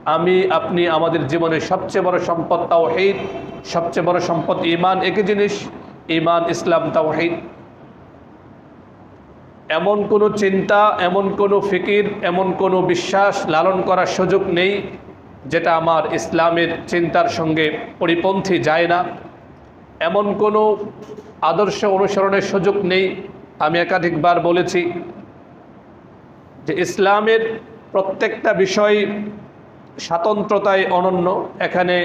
আমি আপনি আমাদের জীবনের সবচেয়ে বড় সম্পদ তাওহীদ, সবচেয়ে বড় সম্পদ ঈমান। একই জিনিস, ঈমান, ইসলাম, তাওহীদ। এমন কোনো চিন্তা, এমন কোনো ফিকির, এমন কোনো বিশ্বাস লালন করার সুযোগ নেই যেটা আমার ইসলামের চিন্তার সঙ্গে পরিপন্থী যায় না। এমন কোনো আদর্শ অনুসরণের সুযোগ নেই। আমি একাধিকবার বলেছি যে ইসলামের প্রত্যেকটা বিষয় স্বাতন্ত্রতায় অনন্য। এখানে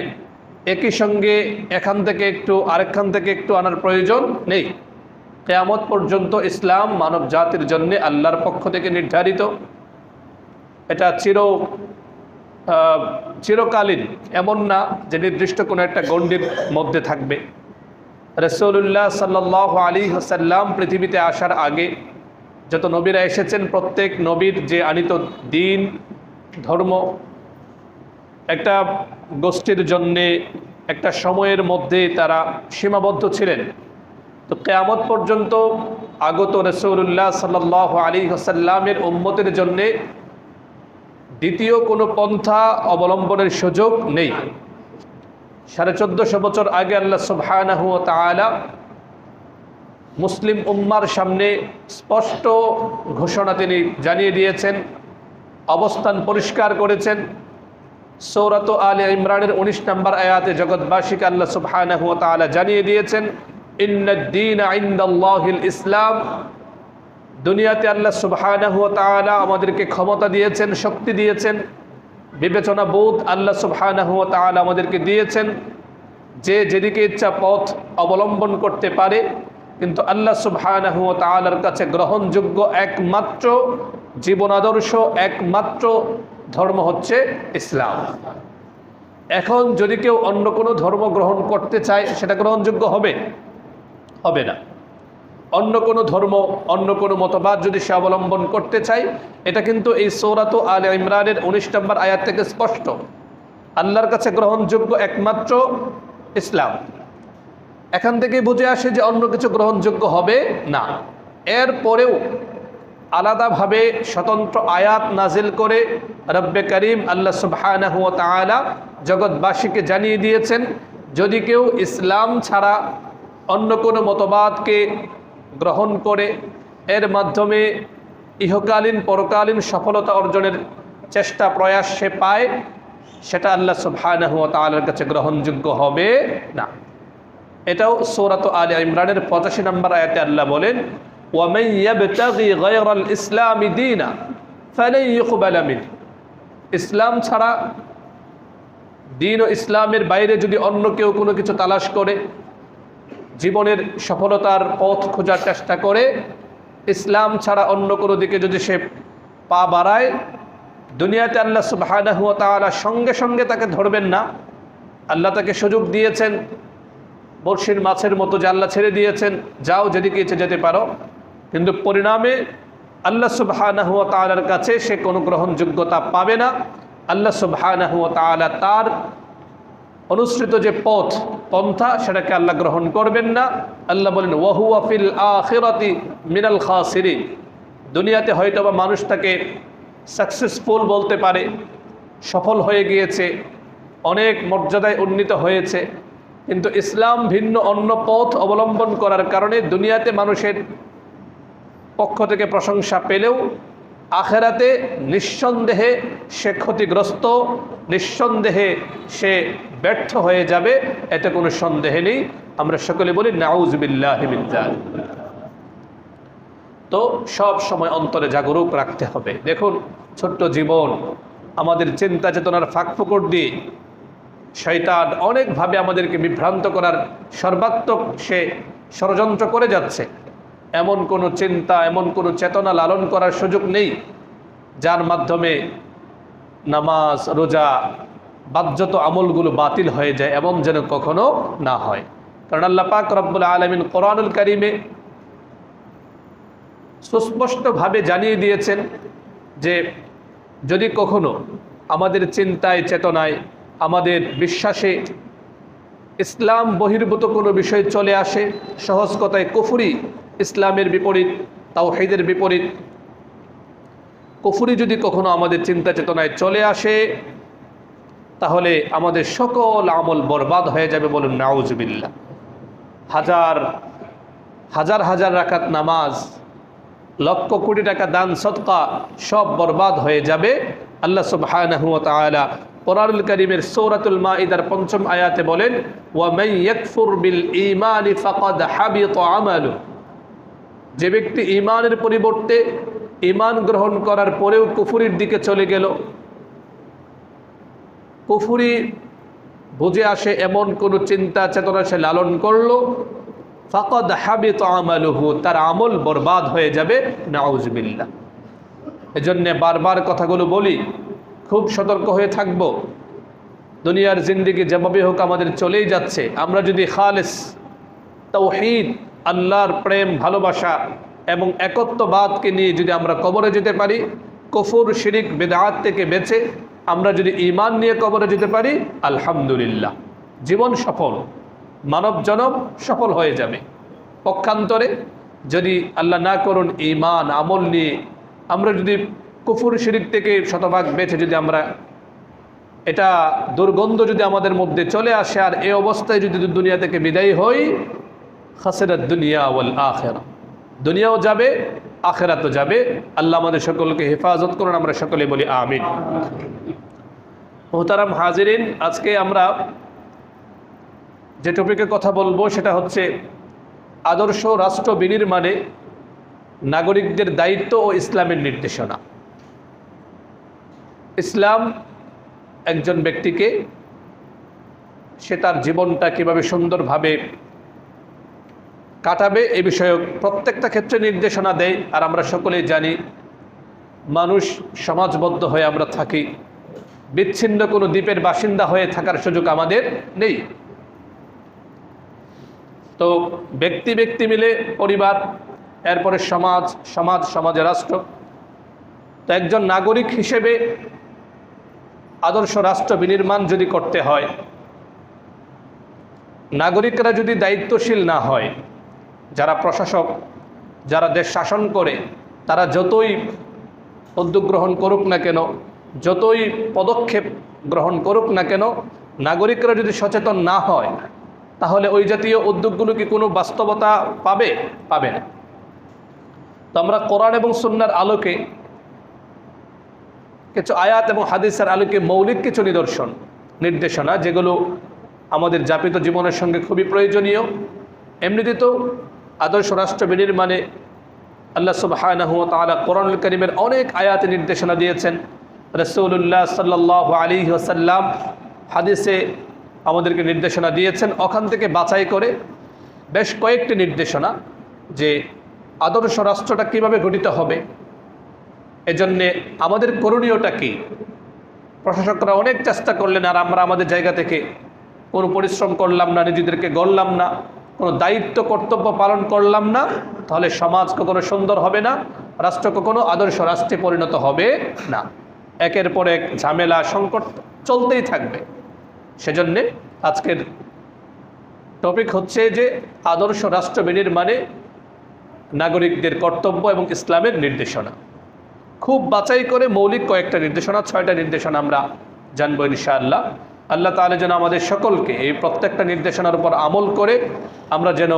একই সঙ্গে এখান থেকে একটু আরেকখান থেকে একটু আনার প্রয়োজন নেই। কিয়ামত পর্যন্ত ইসলাম মানব জাতির জন্য আল্লাহর পক্ষ থেকে নির্ধারিত। এটা চিরকালীন, এমন না যে নির্দিষ্ট কোনো একটা গণ্ডির মধ্যে থাকবে। রাসূলুল্লাহ সাল্লাল্লাহু আলাইহি ওয়াসাল্লাম পৃথিবীতে আসার আগে যত নবীরা এসেছেন, প্রত্যেক নবীর যে আনিত দিন, ধর্ম একটা গোষ্ঠীর জন্যে একটা সময়ের মধ্যে তারা সীমাবদ্ধ ছিলেন। তো কিয়ামত পর্যন্ত আগত রাসূলুল্লাহ সাল্লাল্লাহু আলাইহি ওয়াসাল্লামের উম্মতের জন্যে দ্বিতীয় কোনো পন্থা অবলম্বনের সুযোগ নেই। 1450 বছর আগে আল্লাহ সুবহানাহু ওয়া তাআলা মুসলিম উম্মার সামনে স্পষ্ট ঘোষণা তিনি জানিয়ে দিয়েছেন, অবস্থান পরিষ্কার করেছেন। সূরাত আলে ইমরানের 19 নম্বর আয়াতে জগৎবাসীকে আল্লাহ সুবহানাহু ওয়া তাআলা জানিয়ে দিয়েছেন, ইন্নাদ-দীনা ইনদাল্লাহিল ইসলাম। দুনিয়াতে আল্লাহ সুবহানাহু ওয়া তাআলা আমাদেরকে ক্ষমতা দিয়েছেন, শক্তি দিয়েছেন, বিবেচনা বোধ আল্লাহ সুবহানাহু ওয়া তাআলা আমাদেরকে দিয়েছেন, যে যেদিকে ইচ্ছা পথ অবলম্বন করতে পারে। কিন্তু আল্লাহ সুবহানাহু ওয়া তাআলার কাছে গ্রহণযোগ্য একমাত্র জীবন আদর্শ, একমাত্র ধর্ম হচ্ছে ইসলাম। এখন যদি কেউ অন্য কোনো ধর্ম গ্রহণ করতে চায়, সেটা গ্রহণযোগ্য হবে? হবে না। অন্য কোনো ধর্ম, অন্য কোনো মতবাদ যদি সে অবলম্বন করতে চায়, এটা কিন্তু এই সূরাত আলে ইমরানের 19 নম্বর আয়াত থেকে স্পষ্ট। আল্লাহর কাছে গ্রহণযোগ্য একমাত্র ইসলাম। এখান থেকে বুঝে আসে যে অন্য কিছু গ্রহণযোগ্য হবে না। এরপরেও আলাদাভাবে স্বতন্ত্র আয়াত নাজিল করে রব্বে করিম আল্লাহ সুবহানাহু ওয়া তাআলা জগৎবাসীকে জানিয়ে দিয়েছেন, যদি কেউ ইসলাম ছাড়া অন্য কোনো মতবাদকে গ্রহণ করে এর মাধ্যমে ইহকালীন পরকালীন সফলতা অর্জনের চেষ্টা প্রয়াস সে পায়, সেটা আল্লাহ সুবহানাহু ওয়া তাআলার কাছে গ্রহণযোগ্য হবে না। এটাও সূরাত আলে ইমরানের 85 নম্বর আয়াতে আল্লাহ বলেন, ওয়ামান ইয়াবতাগি গায়রাল ইসলামি দীনা ফালান ইউকবালা মিনহু। ইসলাম ছাড়া, দ্বীন ও ইসলামের বাইরে যদি অন্য কেউ কোনো কিছু তালাশ করে, জীবনের সফলতার পথ খোঁজার চেষ্টা করে, ইসলাম ছাড়া অন্য কোনো দিকে যদি সে পা বাড়ায়, দুনিয়াতে আল্লাহ সুবহানাহু ওয়া তাআলা সঙ্গে সঙ্গে তাকে ধরবেন না। আল্লাহ তাকে সুযোগ দিয়েছেন, বর্ষির মাছের মতো যে আল্লাহ ছেড়ে দিয়েছেন, যাও যেদিকে ইচ্ছে যেতে পারো। কিন্তু পরিণামে আল্লাহ সুবহানাহু ওয়া তাআলার কাছে সে কোনো গ্রহণযোগ্যতা পাবে না। আল্লাহ সুবহানাহু ওয়া তাআলা তার অনুসৃত যে পন্থা, সেটাকে আল্লাহ গ্রহণ করবেন না। আল্লাহ বলেন, ওয়া হুয়া ফিল আখিরাতি মিনাল খাসিরিন। দুনিয়াতে হয়তোবা মানুষ তাকে সাকসেসফুল বলতে পারে, সফল হয়ে গিয়েছে, অনেক মর্যাদায় উন্নীত হয়েছে, কিন্তু ইসলাম ভিন্ন অন্য পথ অবলম্বন করার কারণে দুনিয়াতে মানুষের পক্ষ থেকে প্রশংসা পেলেও আখেরাতে নিঃসন্দেহে সে ক্ষতিগ্রস্ত, নিঃসন্দেহে সে ব্যর্থ হয়ে যাবে, এতে কোনো সন্দেহ নেই। আমরা সকলে বলি নাউযু বিল্লাহি মিন যালিক। তো সব সময় অন্তরে জাগরুক রাখতে হবে। দেখুন, ছোট্ট জীবন, আমাদের চিন্তা চেতনার ফাঁক ফোকর দিয়ে শয়তান অনেকভাবে আমাদেরকে বিভ্রান্ত করার সর্বাত্মক সে ষড়যন্ত্র করে যাচ্ছে। এমন কোনো চিন্তা, এমন কোনো চেতনা লালন করার সুযোগ নেই যার মাধ্যমে নামাজ, রোজা, বাহ্যত আমলগুলো বাতিল হয়ে যায়, এমন যেন কখনো না হয়। কারণ আল্লাহ পাক রব্বুল আলামিন কোরআনুল কারীমে সুস্পষ্টভাবে জানিয়ে দিয়েছেন যে যদি কখনো আমাদের চিন্তায়, চেতনায়, আমাদের বিশ্বাসে ইসলাম বহির্ভূত কোনো বিষয় চলে আসে, সহজ কথায় কুফরি, ইসলামের বিপরীত, তাওহীদের বিপরীত কুফরি যদি কখনো আমাদের চিন্তা চেতনায় চলে আসে, তাহলে আমাদের সকল আমল বরবাদ হয়ে যাবে। বলুন নাউজুবিল্লাহ। হাজার হাজার হাজার রাকাত নামাজ, লক্ষ কোটি টাকা দান সদকা সব বরবাদ হয়ে যাবে। আল্লাহ সুবহানাহু ওয়া তাআলা কোরআনুল কারীমের সূরাতুল মাঈদার ৫ম আয়াতে বলেন, ওয়া মান ইয়াকফুর বিল ঈমানি ফাকাদ হাবিতা আমালু। যে ব্যক্তি ঈমানের পরিবর্তে ঈমান গ্রহণ করার পরেও কুফরির দিকে চলে গেল, কুফরি বুঝে আসে এমন কোনো চিন্তা চেতনা সে লালন করলো, ফাকাদ হাবিতা আমালুহু, তার আমল বরবাদ হয়ে যাবে। নাউজুবিল্লাহ। এজন্য বারবার কথাগুলো বলি, খুব সতর্ক হয়ে থাকব। দুনিয়ার জিন্দেগি যেভাবে হোক আমাদের চলেই যাচ্ছে। আমরা যদি খালেস তাওহীদ, আল্লাহর প্রেম ভালোবাসা এবং একত্ববাদকে নিয়ে যদি আমরা কবরে যেতে পারি, কুফর শিরিক বিদআত থেকে বেঁচে আমরা যদি ঈমান নিয়ে কবরে যেতে পারি, আলহামদুলিল্লাহ, জীবন সফল, মানব জনম সফল হয়ে যাবে। পক্ষান্তরে যদি আল্লাহ না করুন ঈমান আমল নিয়ে আমরা যদি কুফর শিরিক থেকে শতভাগ বেঁচে যদি আমরা এটা দুর্গন্ধ যদি আমাদের মধ্যে চলে আসে আর এই অবস্থায় যদি দুনিয়া থেকে বিদায়ী হই, খাসিরাত দুনিয়া ওয়াল আখিরা, দুনিয়াও যাবে আখিরাতও যাবে। আল্লাহ আমাদের সকলকে হেফাজত করুন। আমরা সকলে বলি আমিন। মুহতারাম হাজিরিন, আজকে আমরা যে টপিকে কথা বলবো সেটা হচ্ছে আদর্শ রাষ্ট্র বিনির্মাণে নাগরিকদের দায়িত্ব ও ইসলামের নির্দেশনা। ইসলাম একজন ব্যক্তিকে সে তার জীবনটা কীভাবে সুন্দরভাবে কাটাবে এ বিষয়ে প্রত্যেকটা ক্ষেত্রে নির্দেশনা দেয়। আর আমরা সকলেই জানি মানুষ সমাজবদ্ধ হয়ে আমরা থাকি, বিচ্ছিন্ন কোনো দ্বীপের বাসিন্দা হয়ে থাকার সুযোগ আমাদের নেই। তো ব্যক্তি ব্যক্তি মিলে পরিবার, এরপরে সমাজ, সমাজে রাষ্ট্র। তো একজন নাগরিক হিসেবে আদর্শ রাষ্ট্র বিনির্মাণ যদি করতে হয়, নাগরিকরা যদি দায়িত্বশীল না হয়, যারা প্রশাসক, যারা দেশ শাসন করে, তারা যতই উদ্যোগ গ্রহণ করুক না কেন, যতই পদক্ষেপ গ্রহণ করুক না কেন, নাগরিকরা যদি সচেতন না হয় তাহলে ওই জাতীয় উদ্যোগগুলো কি কোনো বাস্তবতা পাবে না। তো আমরা কোরআন এবং সুন্নাহর আলোকে, কিছু আয়াত এবং হাদিসের আলোকে মৌলিক কিছু নির্দেশনা যেগুলো আমাদের যাপিত জীবনের সঙ্গে খুবই প্রয়োজনীয়। এমনিতে তো আদর্শ রাষ্ট্র বিনির্মাণে আল্লাহ সুবহানাহু ওয়া তাআলা কোরআনুল কারীমের অনেক আয়াতে নির্দেশনা দিয়েছেন। রাসূলুল্লাহ সাল্লাল্লাহু আলাইহি ওয়াসাল্লাম হাদিসে আমাদেরকে নির্দেশনা দিয়েছেন। ওখান থেকে বাছাই করে বেশ কয়েকটি নির্দেশনা যে আদর্শ রাষ্ট্রটা কীভাবে গঠিত হবে, এজন্যে আমাদের করণীয়টা কী। প্রশাসকরা অনেক চেষ্টা করলেন আর আমরা আমাদের জায়গা থেকে কোনো পরিশ্রম করলাম না, নিজেদেরকে গড়লাম না, কোনো দায়িত্ব কর্তব্য পালন করলাম না, তাহলে সমাজ কখনো সুন্দর হবে না, রাষ্ট্র কখনো আদর্শ রাষ্ট্রে পরিণত হবে না। একের পর এক ঝামেলা সংকট চলতেই থাকবে। সেজন্যে আজকের টপিক হচ্ছে যে আদর্শ রাষ্ট্র বিনির্মাণে নাগরিকদের কর্তব্য এবং ইসলামের নির্দেশনা। খুব বাছাই করে মৌলিক কয়েকটা নির্দেশনা, 6টা নির্দেশনা আমরা জানবো ইনশাআল্লাহ। আল্লাহ তাআলা যেন আমাদের সকলকে এই প্রত্যেকটা নির্দেশনার উপর আমল করে আমরা যেন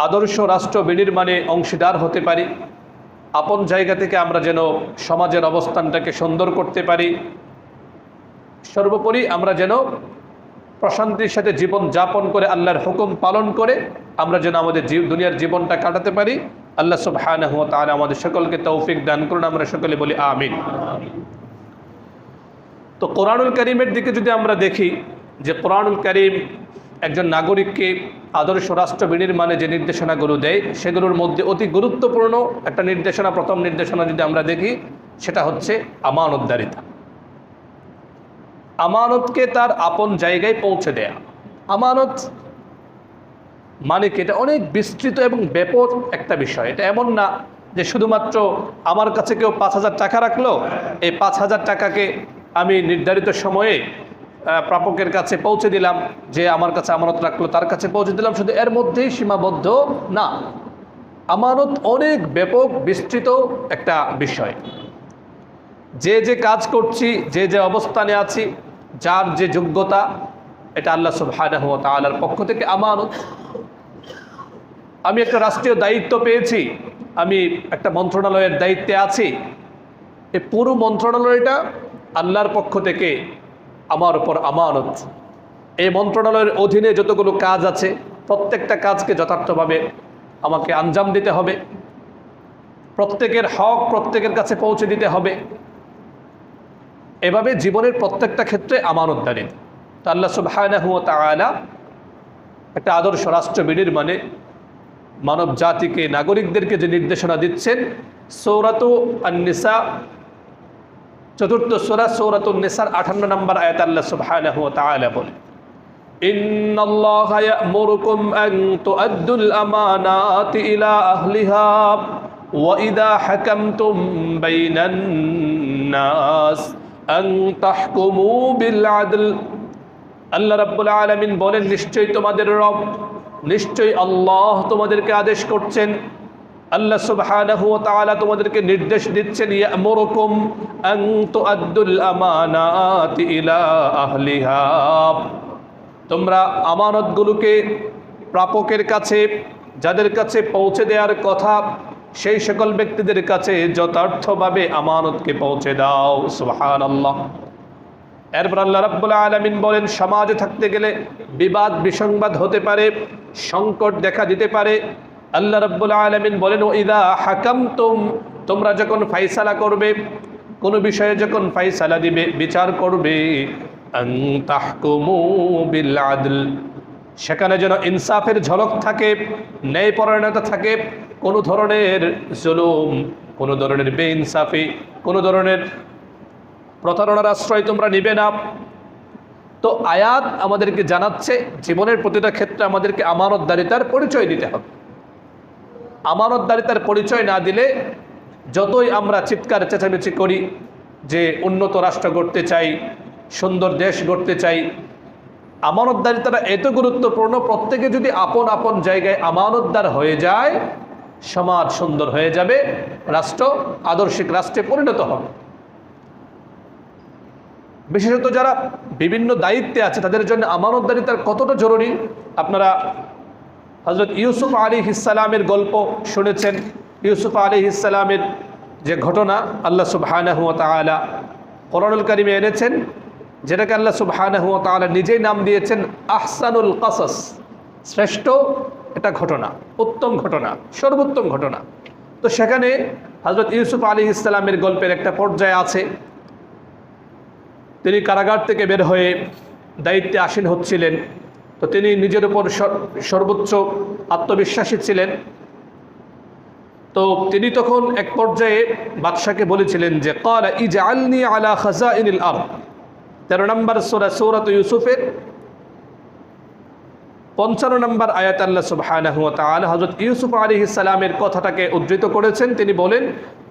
আদর্শ রাষ্ট্র বিনির্মাণে অংশীদার হতে পারি, আপন জায়গা থেকে আমরা যেন সমাজের অবস্থানটাকে সুন্দর করতে পারি, সর্বোপরি আমরা যেন প্রশান্তির সাথে জীবন যাপন করে আল্লাহর হুকুম পালন করে আমরা যেন আমাদের দুনিয়ার জীবনটা কাটাতে পারি। আল্লাহ সুবহানাহু ওয়া তাআলা আমাদের সকলকে তৌফিক দান করুন। আমরা সকলে বলি আমিন। তো কোরআনুল কারীমের দিকে যদি আমরা দেখি যে কোরআনুল কারীম একজন নাগরিককে আদর্শ রাষ্ট্র বিনির্মাণে যে নির্দেশনাগুলো দেয় সেগুলোর মধ্যে অতি গুরুত্বপূর্ণ একটা নির্দেশনা, প্রথম নির্দেশনা যদি আমরা দেখি সেটা হচ্ছে আমানতদারিতা। আমানতকে তার আপন জায়গায় পৌঁছে দেয়া। আমানত মানে কি, এটা অনেক বিস্তৃত এবং ব্যাপক একটা বিষয়। এটা এমন না যে শুধুমাত্র আমার কাছে কেউ 5,000 টাকা রাখলো, এই 5,000 টাকাকে আমি নির্ধারিত সময়ে প্রাপকের কাছে পৌঁছে দিলাম, যে আমার কাছে আমানত রাখলো তার কাছে পৌঁছে দিলাম, শুধু এর মধ্যেই সীমাবদ্ধ না। আমানত অনেক ব্যাপক বিস্তৃত একটা বিষয়। যে যে কাজ করছি, যে যে অবস্থানে আছি, যার যে যোগ্যতা, এটা আল্লাহ সুবহানাহু ওয়া তাআলার পক্ষ থেকে আমানত। আমি একটা রাষ্ট্রীয় দায়িত্ব পেয়েছি, আমি একটা মন্ত্রণালয়ের দায়িত্বে আছি, এই পুরো মন্ত্রণালয়টা আল্লাহর পক্ষ থেকে আমার উপর আমানত। এই মন্ত্রণালয়ের অধীনে যতগুলো কাজ আছে প্রত্যেকটা কাজকে যথার্থভাবে আমাকে আঞ্জাম দিতে হবে, প্রত্যেকের হক প্রত্যেকের কাছে পৌঁছে দিতে হবে। এভাবে জীবনের প্রত্যেকটা ক্ষেত্রে আমানতদারি। তো আল্লাহ সুবহানাহু ওয়া তাআলা একটা আদর্শ রাষ্ট্র বিনির্মাণে মানব জাতিকে, নাগরিকদেরকে যে নির্দেশনা দিচ্ছেন, সূরাতু আন-নিসা, চতুর্থ সূরা সূরাতুন নিসার 58 নম্বর আয়াত আল্লাহ সুবহানাহু ওয়া তাআলা বলেন, ইন্নাল্লাহা ইয়া'মুরুকুম আন তু'আদ্দুল আমানাতি ইলা আহলিহা ওয়া ইযা হাকামতুম বাইনান নাস আন তাহকুমু বিল আদল। আল্লাহ রাব্বুল আলামিন বলেন, নিশ্চয়ই তোমাদের রব, নিশ্চয়ই আল্লাহ তোমাদেরকে আদেশ করছেন, আল্লাহ সুবহানাহু ওয়া তাআলা তোমাদেরকে নির্দেশ দিচ্ছেন, ইয়া'মুরুকুম আন তু'আদ্দুল আমানাতি ইলা আহলিহা, তোমরা আমানতগুলোকে প্রাপকের কাছে, যাদের কাছে পৌঁছে দেওয়ার কথা, সেই সকল ব্যক্তিদের কাছে যথার্থভাবে আমানতকে পৌঁছে দাও। সুবহানাল্লাহ। এরপর আল্লাহ রাব্বুল আলামিন বলেন, সমাজে থাকতে গেলে বিবাদ বিসংবাদ হতে পারে, সংকট দেখা দিতে পারে। আল্লাহ রাব্বুল আলামিন বলেন, ওয়াইদা হাকামতুম, তোমরা যখন ফায়সালা করবে, কোনো বিষয়ে যখন ফায়সালা দিবে, বিচার করবে, আন তাহকুমু বিল আদল, সেখানে যেন ইনসাফের ঝলক থাকে, ন্যায়পরায়ণতা থাকে, কোনো ধরনের জুলুম, কোনো ধরনের বেইনসাফি, কোনো ধরনের প্রতারণার আশ্রয় তোমরা নিবে না। তো আয়াত আমাদেরকে জানাচ্ছে জীবনের প্রতিটা ক্ষেত্রে আমাদেরকে আমানতদারিতার পরিচয় দিতে হবে। আমানতদারিতার পরিচয় না দিলে যতই আমরা চিৎকার চেঁচামেচি করি যে উন্নত রাষ্ট্র গড়তে চাই, সুন্দর দেশ গড়তে চাই, আমানতদারিতাটা এত গুরুত্বপূর্ণ, প্রত্যেকে যদি আপন আপন জায়গায় আমানতদার হয়ে যায়, সমাজ সুন্দর হয়ে যাবে, রাষ্ট্র আদর্শিক রাষ্ট্রে পরিণত হবে। বিশেষত যারা বিভিন্ন দায়িত্বে আছে তাদের জন্য আমানতদারিতার কতটা জরুরি আপনারা হযরত ইউসুফ আলাইহিস সালামের গল্প শুনেছেন। ইউসুফ আলাইহিস সালামের যে ঘটনা আল্লাহ সুবহানাহু ওয়া তাআলা কোরআনুল কারীমে এনেছেন, যেটাকে আল্লাহ সুবহানাহু ওয়া তাআলা নিজেই নাম দিয়েছেন আহসানুল কাসাস, শ্রেষ্ঠ এটা ঘটনা, উত্তম ঘটনা, সর্বোত্তম ঘটনা। তো সেখানে হযরত ইউসুফ আলাইহিস সালামের গল্পের একটা পর্যায়ে আছে, তিনি কারাগার থেকে বের হয়ে দায়িত্বে আসীন হচ্ছিলেন। তো তিনি নিজের উপর সর্বোচ্চ আত্মবিশ্বাসী ছিলেন। তো তিনি তখন এক পর্যায়ে বাদশাকে বলেছিলেন যে ক্বালা ইজআলনি আলা খাযাইনিল আরদ, 13 নম্বর সূরা সূরাত ইউসুফের 55 নম্বর আয়াত আল্লাহ সুবহানাহু ওয়া তাআলা হযরত ইউসুফ আলাইহিস সালামের কথাটাকে উদ্ধৃত করেছেন। তিনি বলেন,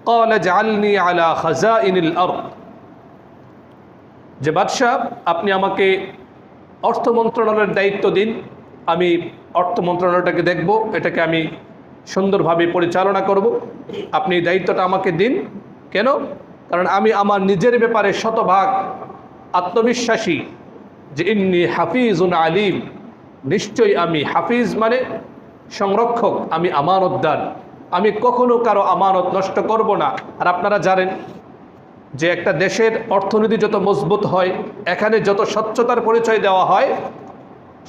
ক্বালা জাআলনি আলা খাযাইনিল আরদ, যে বাদশাহ আপনি আমাকে অর্থ মন্ত্রণালয়ের দায়িত্ব দিন, আমি অর্থ মন্ত্রণালয়টাকে দেখব, এটাকে আমি সুন্দরভাবে পরিচালনা করব, আপনি এই দায়িত্বটা আমাকে দিন। কেন? কারণ আমি আমার নিজের ব্যাপারে শতভাগ আত্মবিশ্বাসী যে ইন্নী হাফিজুন আলিম, নিশ্চয়ই আমি হাফিজ মানে সংরক্ষক, আমি আমানতদার, আমি কখনো কারো আমানত নষ্ট করব না। আর আপনারা জানেন যে একটা দেশের অর্থনীতি যত মজবুত হয়, এখানে যত স্বচ্ছতার পরিচয় দেওয়া হয়,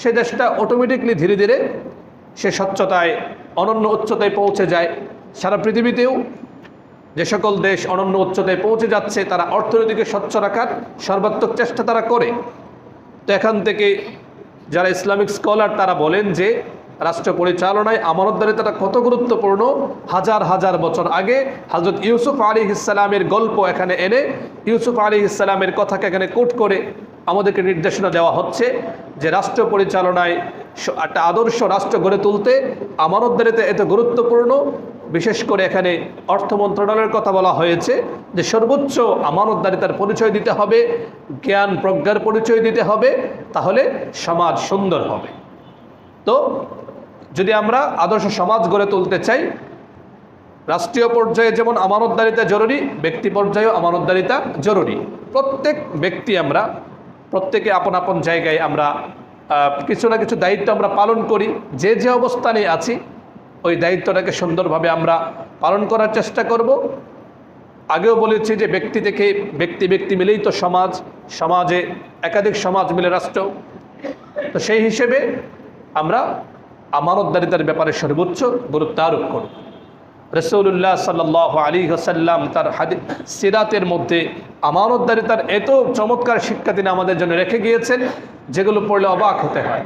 সে দেশটা অটোমেটিকলি ধীরে ধীরে সে স্বচ্ছতায় অনন্য উচ্চতায় পৌঁছে যায়। সারা পৃথিবীতেও যে সকল দেশ অনন্য উচ্চতায় পৌঁছে যাচ্ছে, তারা অর্থনীতিকে স্বচ্ছ রাখার সর্বাত্মক চেষ্টা তারা করে। তো এখান থেকে যারা ইসলামিক স্কলার তারা বলেন যে রাষ্ট্র পরিচালনায় আমানতদারিতাটা কত গুরুত্বপূর্ণ। হাজার হাজার বছর আগে হযরত ইউসুফ আলাইহিস সালামের গল্প এখানে এনে, ইউসুফ আলাইহিস সালামের কথাকে এখানে কোট করে আমাদেরকে নির্দেশনা দেওয়া হচ্ছে যে রাষ্ট্র পরিচালনায় একটা আদর্শ রাষ্ট্র গড়ে তুলতে আমানতদারিতা এত গুরুত্বপূর্ণ। বিশেষ করে এখানে অর্থ মন্ত্রণালয়ের কথা বলা হয়েছে যে সর্বোচ্চ আমানতদারিতার পরিচয় দিতে হবে, জ্ঞান প্রজ্ঞার পরিচয় দিতে হবে, তাহলে সমাজ সুন্দর হবে। তো যদি আমরা আদর্শ সমাজ গড়ে তুলতে চাই, রাষ্ট্রীয় পর্যায়ে যেমন আমানতদারিতা জরুরি, ব্যক্তি পর্যায়েও আমানতদারিতা জরুরি। প্রত্যেক ব্যক্তি আমরা প্রত্যেকে আপন আপন জায়গায় আমরা কিছু না কিছু দায়িত্ব আমরা পালন করি। যে যে অবস্থানে আছি ওই দায়িত্বটাকে সুন্দরভাবে আমরা পালন করার চেষ্টা করব। আগেও বলেছি যে ব্যক্তি থেকে ব্যক্তি মিলেই তো সমাজ, সমাজে একাধিক সমাজ মিলে রাষ্ট্র। তো সেই হিসেবে আমরা আমানতদারিতার ব্যাপারে সর্বোচ্চ গুরুত্ব আরোপ করব। রাসূলুল্লাহ সাল্লাল্লাহু আলাইহি ওয়াসাল্লাম তার সিরাতের মধ্যে আমানতদারিতার এত চমৎকার শিক্ষা তিনি আমাদের জন্য রেখে গিয়েছেন, যেগুলো পড়লে অবাক হতে হয়।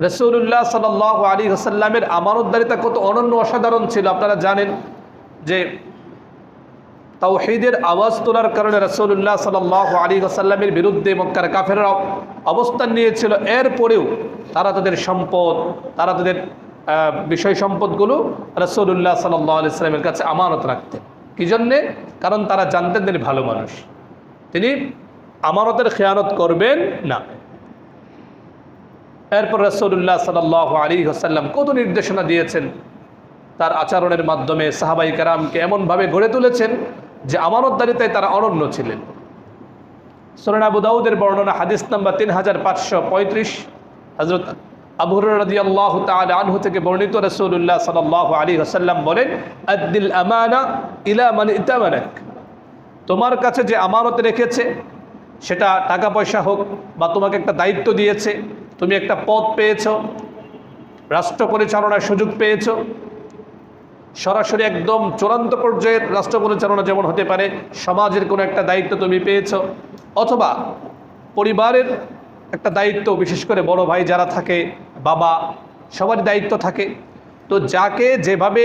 রাসূলুল্লাহ সাল্লাল্লাহু আলাইহি ওয়াসাল্লামের আমানতদারিতা কত অনন্য অসাধারণ ছিল। আপনারা জানেন যে তাওহীদের আওয়াজ তোলার কারণে রাসূলুল্লাহ সাল্লাল্লাহু আলাইহি ওয়াসাল্লামের বিরুদ্ধে মক্কার কাফেররা অবস্থান নিয়েছিল। এরপরেও তারা তাদের সম্পদ, তারা তাদের বিষয় সম্পদগুলো রাসূলুল্লাহ সাল্লাল্লাহু আলাইহি ওয়াসাল্লামের কাছে আমানত রাখতেন। কি জন্যে? কারণ তারা জানতেন তিনি ভালো মানুষ, তিনি আমানতের খেয়ানত করবেন না। এরপর রাসূলুল্লাহ সাল্লাল্লাহু আলাইহি ওয়াসাল্লাম কত নির্দেশনা দিয়েছেন, তার আচরণের মাধ্যমে সাহাবায়ে কেরামকে এমনভাবে গড়ে তুলেছেন যে আমানতদারিতায় তারা অনন্য ছিলেন। সুনান আবু দাউদের বর্ণনা হাদিস নাম্বার 3535, হযরত আবু হুরায়রা রাদিয়াল্লাহু তাআলা আনহু থেকে বর্ণিত, রাসূলুল্লাহ সাল্লাল্লাহু আলাইহি ওয়াসাল্লাম বলেন, আদ্দিল আমানা ইলা মান ইতামানাক, তোমার কাছে যে আমানত রেখেছে, সেটা টাকা পয়সা হোক বা তোমাকে একটা দায়িত্ব দিয়েছে, তুমি একটা পদ পেয়েছো, রাষ্ট্র পরিচালনার সুযোগ পেয়েছো, সরাসরি একদম চূড়ান্ত পর্যায়ের রাষ্ট্র পরিচালনা যেমন হতে পারে, সমাজের কোনো একটা দায়িত্ব তুমি পেয়েছো, অথবা পরিবারের একটা দায়িত্ব, বিশেষ করে বড় ভাই যারা থাকে, বাবা, সবারই দায়িত্ব থাকে। তো যাকে যেভাবে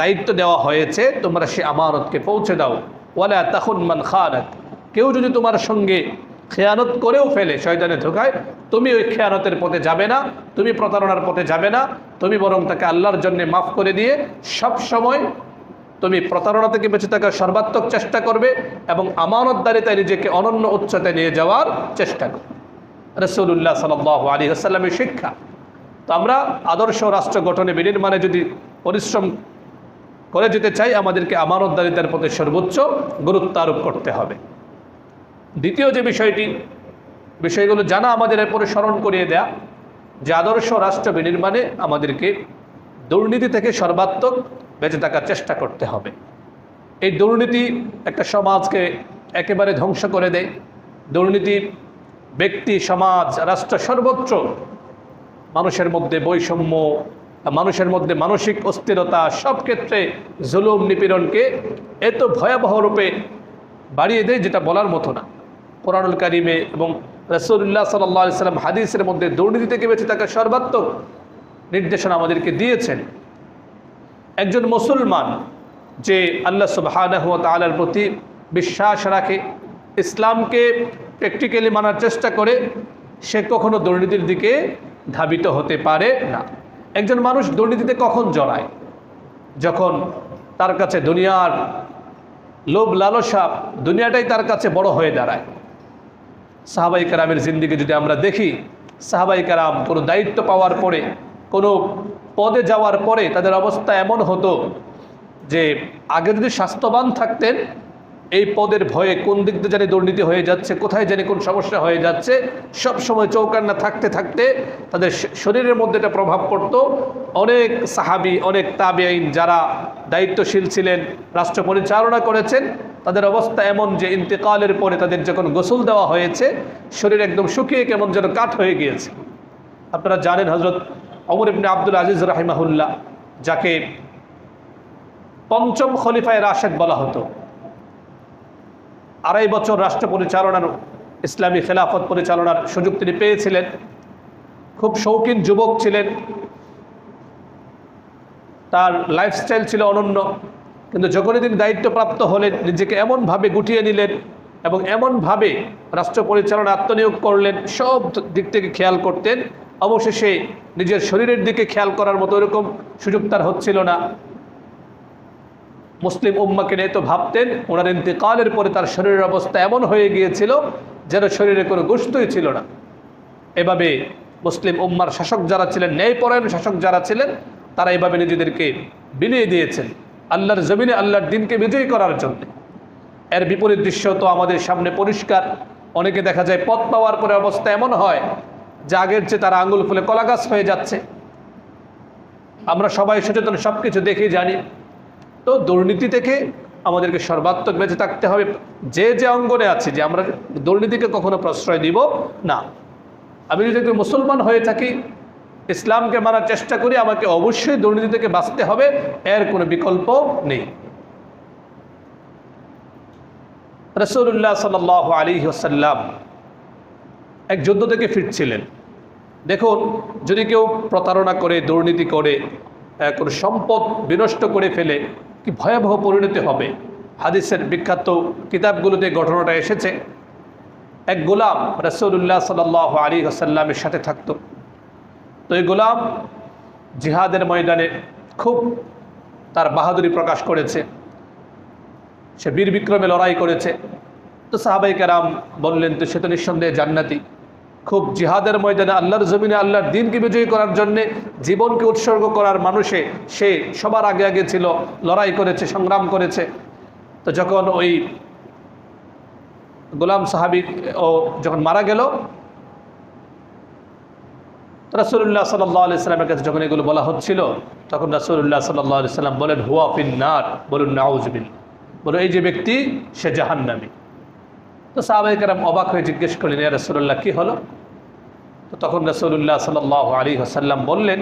দায়িত্ব দেওয়া হয়েছে তোমরা সে আমানতকে পৌঁছে দাও। ওয়ালা তাখুন মান খানাক, কেউ যদি তোমার সঙ্গে খেয়ানত করেও ফেলে শয়তানের ধোঁকায়, তুমি ওই খেয়ানতের পথে যাবে না, তুমি প্রতারণার পথে যাবে না, তুমি বরং তাকে আল্লাহর জন্য মাফ করে দিয়ে সব সময় তুমি প্রতারণা থেকে বেঁচে থাকার সর্বাত্মক চেষ্টা করবে এবং আমানতদারিতায় নিজেকে অনন্য উচ্চতায় নিয়ে যাওয়ার চেষ্টা করবে। রাসূলুল্লাহ সাল্লাল্লাহু আলাইহি ওয়াসাল্লামের শিক্ষা। তো আমরা আদর্শ রাষ্ট্র গঠনে বিনির্মাণে যদি পরিশ্রম করে যেতে চাই, আমাদেরকে আমানতদারিতার পথে সর্বোচ্চ গুরুত্ব আরোপ করতে হবে। দ্বিতীয় যে বিষয়গুলো জানা আমাদের এরপরে স্মরণ করিয়ে দেয়া, যে আদর্শ রাষ্ট্র বিনির্মাণে আমাদেরকে দুর্নীতি থেকে সর্বাত্মক বেঁচে থাকার চেষ্টা করতে হবে। এই দুর্নীতি একটা সমাজকে একেবারে ধ্বংস করে দেয়। দুর্নীতি ব্যক্তি, সমাজ, রাষ্ট্র সর্বত্র মানুষের মধ্যে বৈষম্য, মানুষের মধ্যে মানসিক অস্থিরতা, সব ক্ষেত্রে জুলুম নিপীড়নকে এত ভয়াবহ রূপে বাড়িয়ে দেয় যেটা বলার মতো না। কোরআনুল কারিমে এবং রাসূলুল্লাহ সাল্লাল্লাহু আলাইহি ওয়াসাল্লাম হাদিসের মধ্যে দুর্নীতি থেকে বেঁচে থাকার সর্বাত্মক নির্দেশনা আমাদেরকে দিয়েছেন। একজন মুসলমান যে আল্লাহ সুবহানাহু ওয়া তাআলার প্রতি বিশ্বাস রাখে, ইসলামকে প্র্যাকটিক্যালি মানার চেষ্টা করে, সে কখনো দুর্নীতির দিকে ধাবিত হতে পারে না। একজন মানুষ দুর্নীতিতে কখন জড়ায়? যখন তার কাছে দুনিয়ার লোভ লালসা, দুনিয়াটাই তার কাছে বড় হয়ে দাঁড়ায়। সাহাবায়ে কেরামের জিন্দেগি যদি আমরা দেখি, সাহাবায়ে কেরাম কোনো দায়িত্ব পাওয়ার পরে, কোনো পদে যাওয়ার পরে তাদের অবস্থা এমন হতো যে আগে যদি স্বাস্থ্যবান থাকতেন, এই পদের ভয়ে কোন দিক দিয়ে জানি দুর্নীতি হয়ে যাচ্ছে, কোথায় জানি কোন সমস্যা হয়ে যাচ্ছে, সব সময় চৌকান্না থাকতে থাকতে তাদের শরীরের মধ্যে এটা প্রভাব পড়ত। অনেক সাহাবী, অনেক তাবেঈন যারা দায়িত্বশীল ছিলেন, রাষ্ট্র পরিচালনা করেছেন, তাদের অবস্থা এমন যে ইন্তেকালের পরে তাদের যখন গোসল দেওয়া হয়েছে, শরীর একদম শুকিয়ে কেমন যেন কাঠ হয়ে গিয়েছে। আপনারা জানেন হযরত ওমর ইবনে আব্দুল আজিজ রাহিমাহুল্লাহ, যাকে পঞ্চম খলিফায়ে রাশেদ বলা হতো, 2.5 বছর রাষ্ট্র পরিচালনার, ইসলামী খেলাফত পরিচালনার সুযোগ তিনি পেয়েছিলেন। খুব শৌখিন যুবক ছিলেন, তার লাইফস্টাইল ছিল অনন্য, কিন্তু যখনই তিনি দায়িত্বপ্রাপ্ত হলেন নিজেকে এমনভাবে গুটিয়ে নিলেন এবং এমনভাবে রাষ্ট্র পরিচালনা আত্মনিয়োগ করলেন, সব দিক থেকে খেয়াল করতেন। অবশেষে নিজের শরীরের দিকে খেয়াল করার মতো এরকম সুযোগ তার হচ্ছিল না। মুসলিম উম্মাকে নিয়ে তো ভাবতেন, ওনার ইন্তেকালের পরে তার শরীরের অবস্থা এমন হয়ে গিয়েছিল যেন শরীরে কোনো গোশতই ছিল না। এভাবে মুসলিম উম্মার শাসক যারা ছিলেন, ন্যায়পরায়ণ শাসক যারা ছিলেন, তারা এভাবে নিজেদেরকে বিলিয়ে দিয়েছেন আল্লাহর জমিনে আল্লাহর দিনকে বিজয়ী করার জন্য। এর বিপরীত দৃশ্য তো আমাদের সামনে পরিষ্কার। অনেকে দেখা যায় পদ পাওয়ার পরে অবস্থা এমন হয় যে আগের চেয়ে তারা আঙুল ফুলে কলাগাছ হয়ে যাচ্ছে। আমরা সবাই সচেতন, সব কিছু দেখে জানি। তো দুর্নীতি থেকে আমাদেরকে সর্বাত্মক বেঁচে থাকতে হবে। যে যে অঙ্গনে আছে যে আমরা দুর্নীতিকে কখনো প্রশ্রয় দিব না। আমি যদি একটু মুসলমান হয়ে থাকি, ইসলামকে মানার চেষ্টা করি, আমাকে অবশ্যই দুর্নীতি থেকে বাঁচতে হবে, এর কোনো বিকল্প নেই। রাসূলুল্লাহ সাল্লাল্লাহু আলাইহি ওয়াসাল্লাম এক যুদ্ধ থেকে ফিরছিলেন। দেখুন, যদি কেউ প্রতারণা করে, দুর্নীতি করে, কোনো সম্পদ বিনষ্ট করে ফেলে, কি ভয়াবহ পরিণতি হবে। হাদিসের বিখ্যাত কিতাবগুলোতে ঘটনাটা এসেছে। এক গোলাম রাসূলুল্লাহ সাল্লাল্লাহু আলাইহি ওয়াসাল্লামের সাথে থাকতো। তো এই গোলাম জিহাদের ময়দানে খুব তার বাহাদুরি প্রকাশ করেছে, সে বীর বিক্রমে লড়াই করেছে। তো সাহাবায়ে কেরাম বললেন, তো সে তো নিঃসন্দেহে জান্নাতি। খুব জিহাদের ময়দানে আল্লাহর জমিনে আল্লাহর দ্বীনকে বিজয়ী করার জন্যে জীবনকে উৎসর্গ করার মানুষে সে সবার আগে আগে ছিল, লড়াই করেছে, সংগ্রাম করেছে। তো যখন ওই গোলাম সাহাবী যখন মারা গেল, রাসূলুল্লাহ সাল্লাল্লাহু আলাইহি সাল্লামের কাছে যখন এগুলো বলা হচ্ছিল, তখন রাসূলুল্লাহ সাল্লাল্লাহু আলাইহি সাল্লাম বলেন, হুয়া ফিন্নার, বলুন নাউযুবিল্লাহ, বলো এই যে ব্যক্তি সে জাহান্নামী। তো সাহাবায়ে কেরাম অবাক হয়ে জিজ্ঞেস করলেন, ইয়া রাসূলুল্লাহ কি হলো? তো তখন রাসূলুল্লাহ সাল্লাল্লাহু আলাইহি ওয়াসাল্লাম বললেন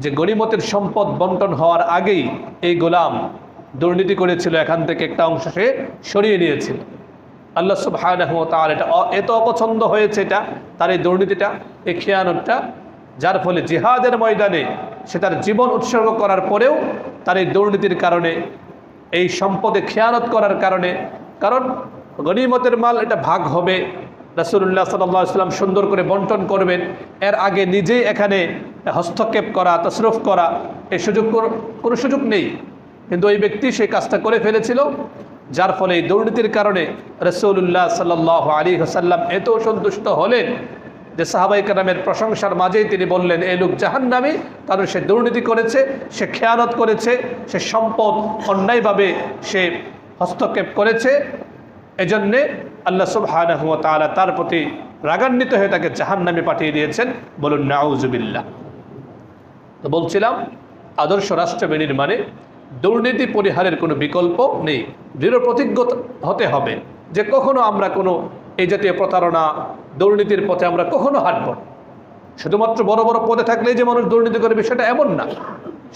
যে গনিমতের সম্পদ বন্টন হওয়ার আগেই এই গোলাম দুর্নীতি করেছিল, এখান থেকে একটা অংশ সে সরিয়ে নিয়েছিল। আল্লাহ সুবহানাহু ওয়া তাআলা এটা এত অপছন্দ হয়েছে, এটা তার এই দুর্নীতিটা, এই খেয়ানতটা, যার ফলে জিহাদের ময়দানে সে তার জীবন উৎসর্গ করার পরেও তার এই দুর্নীতির কারণে, এই সম্পদে খেয়ানত করার কারণে, কারণ গনিমতের মাল এটা ভাগ হবে, রাসূলুল্লাহ সাল্লাল্লাহু আলাইহি ওয়াসাল্লাম সুন্দর করে বন্টন করবেন, এর আগে নিজেই এখানে হস্তক্ষেপ করা, তাসরুফ করা, এই কোনো সুযোগ নেই। কিন্তু ওই ব্যক্তি সেই কাজটা করে ফেলেছিল, যার ফলে এই দুর্নীতির কারণে রাসূলুল্লাহ সাল্লাল্লাহু আলাইহি ওয়াসাল্লাম এত সন্তুষ্ট হলেন যে সাহাবায়ে কেরামের প্রশংসার মাঝেই তিনি বললেন, এই লোক জাহান্নামী, কারণ সে দুর্নীতি করেছে, সে খেয়ানত করেছে, সে সম্পদ অন্যায়ভাবে সে হস্তক্ষেপ করেছে। এজন্যে আল্লাহ সুবহানাহু ওয়া তাআলা তার প্রতি রাগান্বিত হয়ে তাকে জাহান্নামে পাঠিয়ে দিয়েছেন, বলুন নাউযুবিল্লাহ। তো বলছিলাম, আদর্শ রাষ্ট্র বিনির্মাণে দুর্নীতি পরিহারের কোনো বিকল্প নেই। দৃঢ় প্রতিজ্ঞ হতে হবে যে কখনো আমরা কোনো এই জাতীয় প্রতারণা, দুর্নীতির পথে আমরা কখনো হাঁটব না। শুধুমাত্র বড় বড় পদে থাকলেই যে মানুষ দুর্নীতি করবে সেটা এমন না।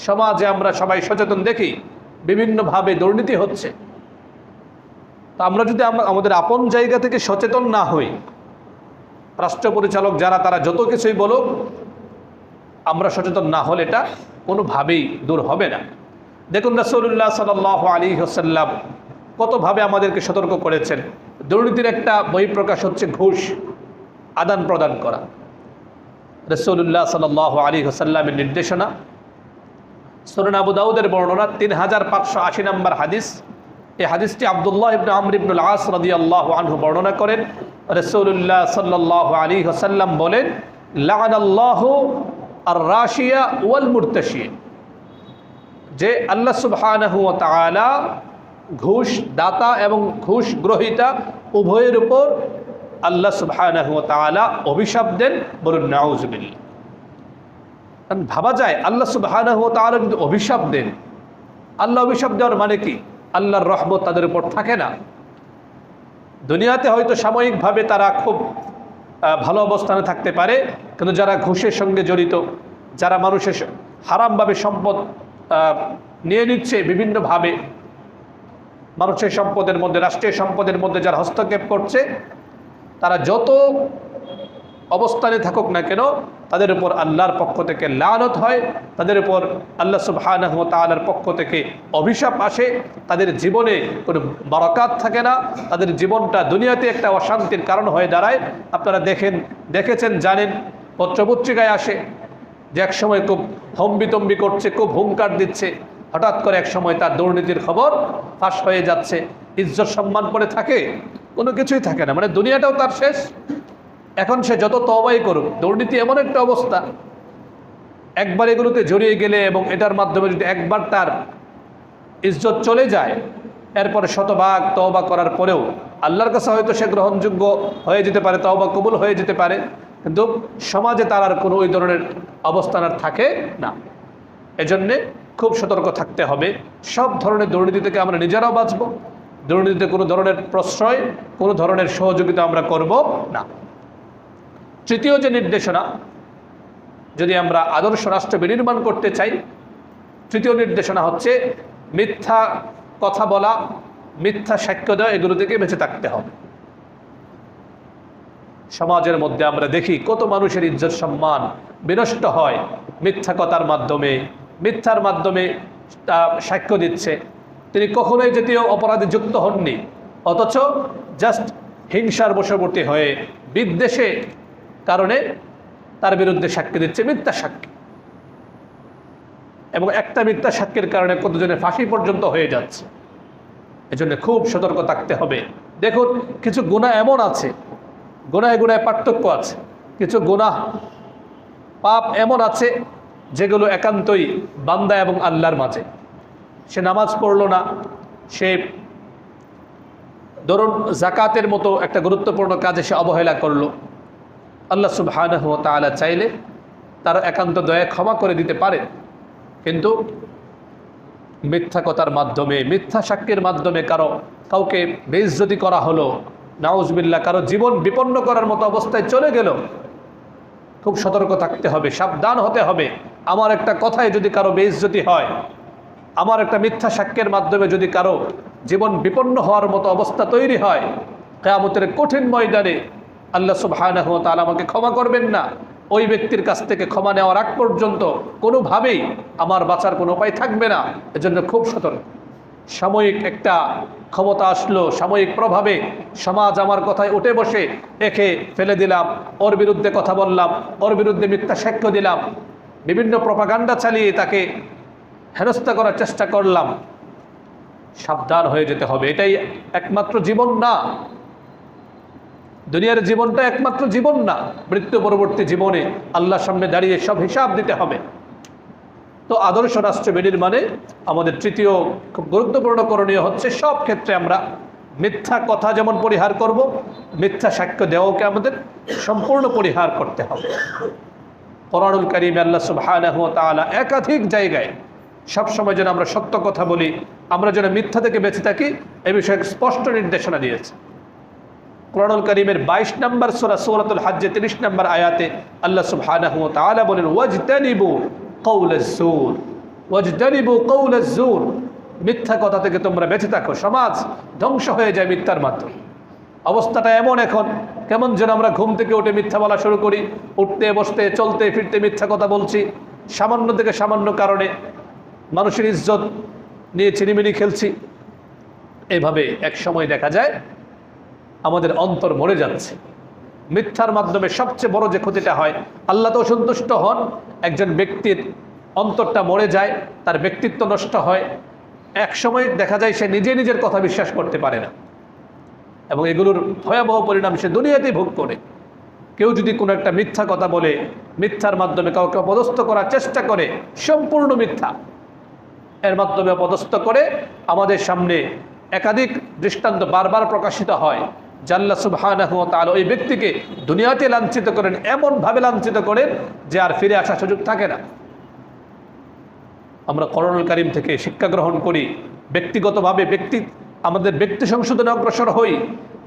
সমাজে আমরা সবাই সচেতন দেখি, বিভিন্নভাবে দুর্নীতি হচ্ছে। তা আমরা যদি আমাদের আপন জায়গা থেকে সচেতন না হই, রাষ্ট্র পরিচালক যারা তারা যত কিছুই বলুক, আমরা সচেতন না হলে এটা কোনোভাবেই দূর হবে না। দেখুন রাসূলুল্লাহ সাল্লাল্লাহু আলাইহি ওয়াসাল্লাম কতভাবে আমাদেরকে সতর্ক করেছেন। দুর্নীতির একটা বহিঃপ্রকাশ হচ্ছে ঘুষ আদান প্রদান করা। রাসূলুল্লাহ সাল্লাল্লাহু আলাইহি ওয়াসাল্লামের নির্দেশনা, সুনান আবু দাউদের বর্ণনা 3580 নম্বর হাদিস। এই হাদিসটি আব্দুল্লাহ ইবনে আমর ইবনুল আস রাদিয়াল্লাহু আনহু বর্ণনা করেন। রাসূলুল্লাহ সাল্লাল্লাহু আলাইহি ওয়াসাল্লাম বলেন, লাআনাল্লাহু আর-রাশিয়া ওয়াল মুরতাশিয়া, যে আল্লাহ সুবহানাহু ওয়া তাআলা ঘুষ দাতা এবং ঘুষ গ্রহীতা উভয়ের উপর আল্লাহ সুবহানাহু ওয়া তাআলা অভিশাপ দেন, বলুন নাউযুবিল্লাহ। কারণ ভাবা যায় আল্লাহ সুবহানাহু ওয়া তাআলা কিন্তু অভিশাপ দেন। আল্লাহ অভিশাপ দেওয়ার মানে কি? আল্লাহর রহমত তাদের উপর থাকে না। দুনিয়াতে হয়তো সাময়িকভাবে তারা খুব ভালো অবস্থানে থাকতে পারে, কিন্তু যারা ঘুষের সঙ্গে জড়িত, যারা মানুষের হারামভাবে সম্পদ নিয়ে নিচ্ছে, বিভিন্নভাবে মানুষের সম্পদের মধ্যে, রাষ্ট্রীয় সম্পদের মধ্যে যারা হস্তক্ষেপ করছে, তারা যত অবস্থানে থাকুক না কেন, তাদের উপর আল্লাহর পক্ষ থেকে লানত হয়, তাদের উপর আল্লাহ সুবহানাহু ওয়া তাআলার পক্ষ থেকে অভিশাপ আসে, তাদের জীবনে কোনো বরকত থাকে না, তাদের জীবনটা দুনিয়াতে একটা অশান্তির কারণ হয়ে দাঁড়ায়। আপনারা দেখেছেন, জানেন, পত্রপত্রিকায় আসে যে এক সময় খুব হম্বিতম্বি করছে, খুব হুঙ্কার দিচ্ছে, হঠাৎ করে এক সময় তার দুর্নীতির খবর ফাঁস হয়ে যাচ্ছে, ইজ্জত সম্মান পড়ে থাকে, কোনো কিছুই থাকে না, মানে দুনিয়াটাও তার শেষ। এখন সে যত তওবাই করুক, দুর্নীতি এমন একটা অবস্থা একবার এগুলোতে জড়িয়ে গেলে এবং এটার মাধ্যমে যদি একবার তার ইজ্জত চলে যায়, এরপরে শতভাগ তওবা করার পরেও আল্লাহর কাছে হয়তো সে গ্রহণযোগ্য হয়ে যেতে পারে, তওবা কবুল হয়ে যেতে পারে, কিন্তু সমাজে তার আর কোনো ওই ধরনের অবস্থান আর থাকে না। এজন্যে খুব সতর্ক থাকতে হবে। সব ধরনের দুর্নীতি থেকে আমরা নিজেরাও বাঁচব, দুর্নীতিতে কোনো ধরনের প্রশ্রয়, কোনো ধরনের সহযোগিতা আমরা করব না। তৃতীয় যে নির্দেশনা, যদি আমরা আদর্শ রাষ্ট্র বিনির্মাণ করতে চাই, তৃতীয় নির্দেশনা হচ্ছে মিথ্যা কথা বলা, মিথ্যা সাক্ষ্য দেওয়া, এগুলো থেকে বেঁচে থাকতে হবে। সমাজের মধ্যে আমরা দেখি কত মানুষের ইজ্জত সম্মান বিনষ্ট হয় মিথ্যা কথার মাধ্যমে, মিথ্যার মাধ্যমে সাক্ষ্য দিচ্ছে। তিনি কখনোই যদিও অপরাধে যুক্ত হননি, অথচ জাস্ট হিংসার বশবর্তী হয়ে বিদ্বেষে কারণে তার বিরুদ্ধে সাক্ষ্য দিচ্ছে, মিথ্যা সাক্ষী, এবং একটা মিথ্যা সাক্ষীর কারণে কতজনের ফাঁসি পর্যন্ত হয়ে যাচ্ছে। এজন্য খুব সতর্ক থাকতে হবে। দেখুন, কিছু গুনাহ এমন আছে, গুনাহে গুনাহে পার্থক্য আছে, কিছু গুনাহ পাপ এমন আছে যেগুলো একান্তই বান্দা এবং আল্লাহর মাঝে। সে নামাজ পড়লো না, সে ধরুন জাকাতের মতো একটা গুরুত্বপূর্ণ কাজে সে অবহেলা করলো, আল্লাহ সুবহানাহু ওয়া তাআলা চাইলে তার একান্ত দয়া ক্ষমা করে দিতে পারে। কিন্তু মিথ্যা কথার মাধ্যমে, মিথ্যা সাক্ষ্যের মাধ্যমে কাউকে বেইজ্জতি করা হলো, নাউজুবিল্লাহ, কারো জীবন বিপন্ন করার মতো অবস্থায় চলে গেল, খুব সতর্ক থাকতে হবে, সাবধান হতে হবে। আমার একটা কথায় যদি কারো বেইজ্জতি হয়, আমার একটা মিথ্যা সাক্ষ্যের মাধ্যমে যদি কারো জীবন বিপন্ন হওয়ার মতো অবস্থা তৈরি হয়, কিয়ামতের কঠিন ময়দানে আল্লাহ সুবহানাহু ওয়া তাআলা আমাকে ক্ষমা করবেন না। ওই ব্যক্তির কাছ থেকে ক্ষমা নেওয়ার আগ পর্যন্ত কোনোভাবেই আমার বাঁচার কোনো উপায় থাকবে না। এজন্য খুব সতর্ক। সাময়িক একটা ক্ষমতা আসলো, সাময়িক প্রভাবে সমাজ আমার কথায় উঠে বসে একে ফেলে দিলাম, ওর বিরুদ্ধে কথা বললাম, ওর বিরুদ্ধে মিথ্যা সাক্ষ্য দিলাম, বিভিন্ন প্রপাগান্ডা চালিয়ে তাকে হেনস্থা করার চেষ্টা করলাম। সাবধান হয়ে যেতে হবে। এটাই একমাত্র জীবন না, দুনিয়ার জীবনটা একমাত্র জীবন না। মৃত্যু পরবর্তী জীবনে আল্লাহর সামনে দাঁড়িয়ে সব হিসাব দিতে হবে। তো আদর্শ রাষ্ট্র বিনির্মাণে আমাদের তৃতীয় খুব গুরুত্বপূর্ণ করণীয় হচ্ছে সব ক্ষেত্রে আমরা মিথ্যা কথা যেমন পরিহার করব, মিথ্যা সাক্ষ্য দেওয়াকে আমাদের সম্পূর্ণ পরিহার করতে হবে। কোরআনুল কারীমে আল্লাহ সুবহানাহু ওয়া তাআলা একাধিক জায়গায় সবসময় যেন আমরা সত্য কথা বলি, আমরা যেন মিথ্যা থেকে বেঁচে থাকি, এই বিষয়ে স্পষ্ট নির্দেশনা দিয়েছে। কোরআনুল কারীমের 22 নম্বর সূরা সূরাতুল হজ্জে 30 নম্বর আয়াতে আল্লাহ সুবহানাহু ওয়া তাআলা বলেন, ওয়াজতানিবু কাওলাজ জুর, ওয়াজতানিবু কাওলাজ জুর, মিথ্যা কথা থেকে তোমরা বেঁচে থাকো। সমাজ ধ্বংস হয়ে যায় মিথ্যার মাধ্যমে। অবস্থাটা এমন এখন, কেমন যেন আমরা ঘুম থেকে উঠে মিথ্যা বলা শুরু করি, উঠতে বসতে চলতে ফিরতে মিথ্যা কথা বলছি, সামান্য থেকে সামান্য কারণে মানুষের ইজ্জত নিয়ে ছিনিমিনি খেলছি। এভাবে এক সময় দেখা যায় আমাদের অন্তর মরে যাচ্ছে। মিথ্যার মাধ্যমে সবচেয়ে বড় যে ক্ষতিটা হয়, আল্লাহ তো সন্তুষ্ট হন, একজন ব্যক্তির অন্তরটা মরে যায়, তার ব্যক্তিত্ব নষ্ট হয়। এক সময় দেখা যায় সে নিজে নিজের কথা বিশ্বাস করতে পারে না, এবং এগুলোর ভয়াবহ পরিণাম সে দুনিয়াতেই ভোগ করে। কেউ যদি কোনো একটা মিথ্যা কথা বলে, মিথ্যার মাধ্যমে কাউকে অপদস্থ করার চেষ্টা করে, সম্পূর্ণ মিথ্যা এর মাধ্যমে অপদস্থ করে, আমাদের সামনে একাধিক দৃষ্টান্ত বারবার প্রকাশিত হয়। আল্লাহ সুবহানাহু ওয়া তাআলা ওই ব্যক্তিকে দুনিয়াতে লাঞ্ছিত করেন, এমনভাবে লাঞ্ছিত করেন যে আর ফিরে আসার সুযোগ থাকে না। আমরা কোরআনুল কারীম থেকে শিক্ষা গ্রহণ করি, ব্যক্তিগতভাবে আমাদের ব্যক্তি সংশোধনে অগ্রসর হই,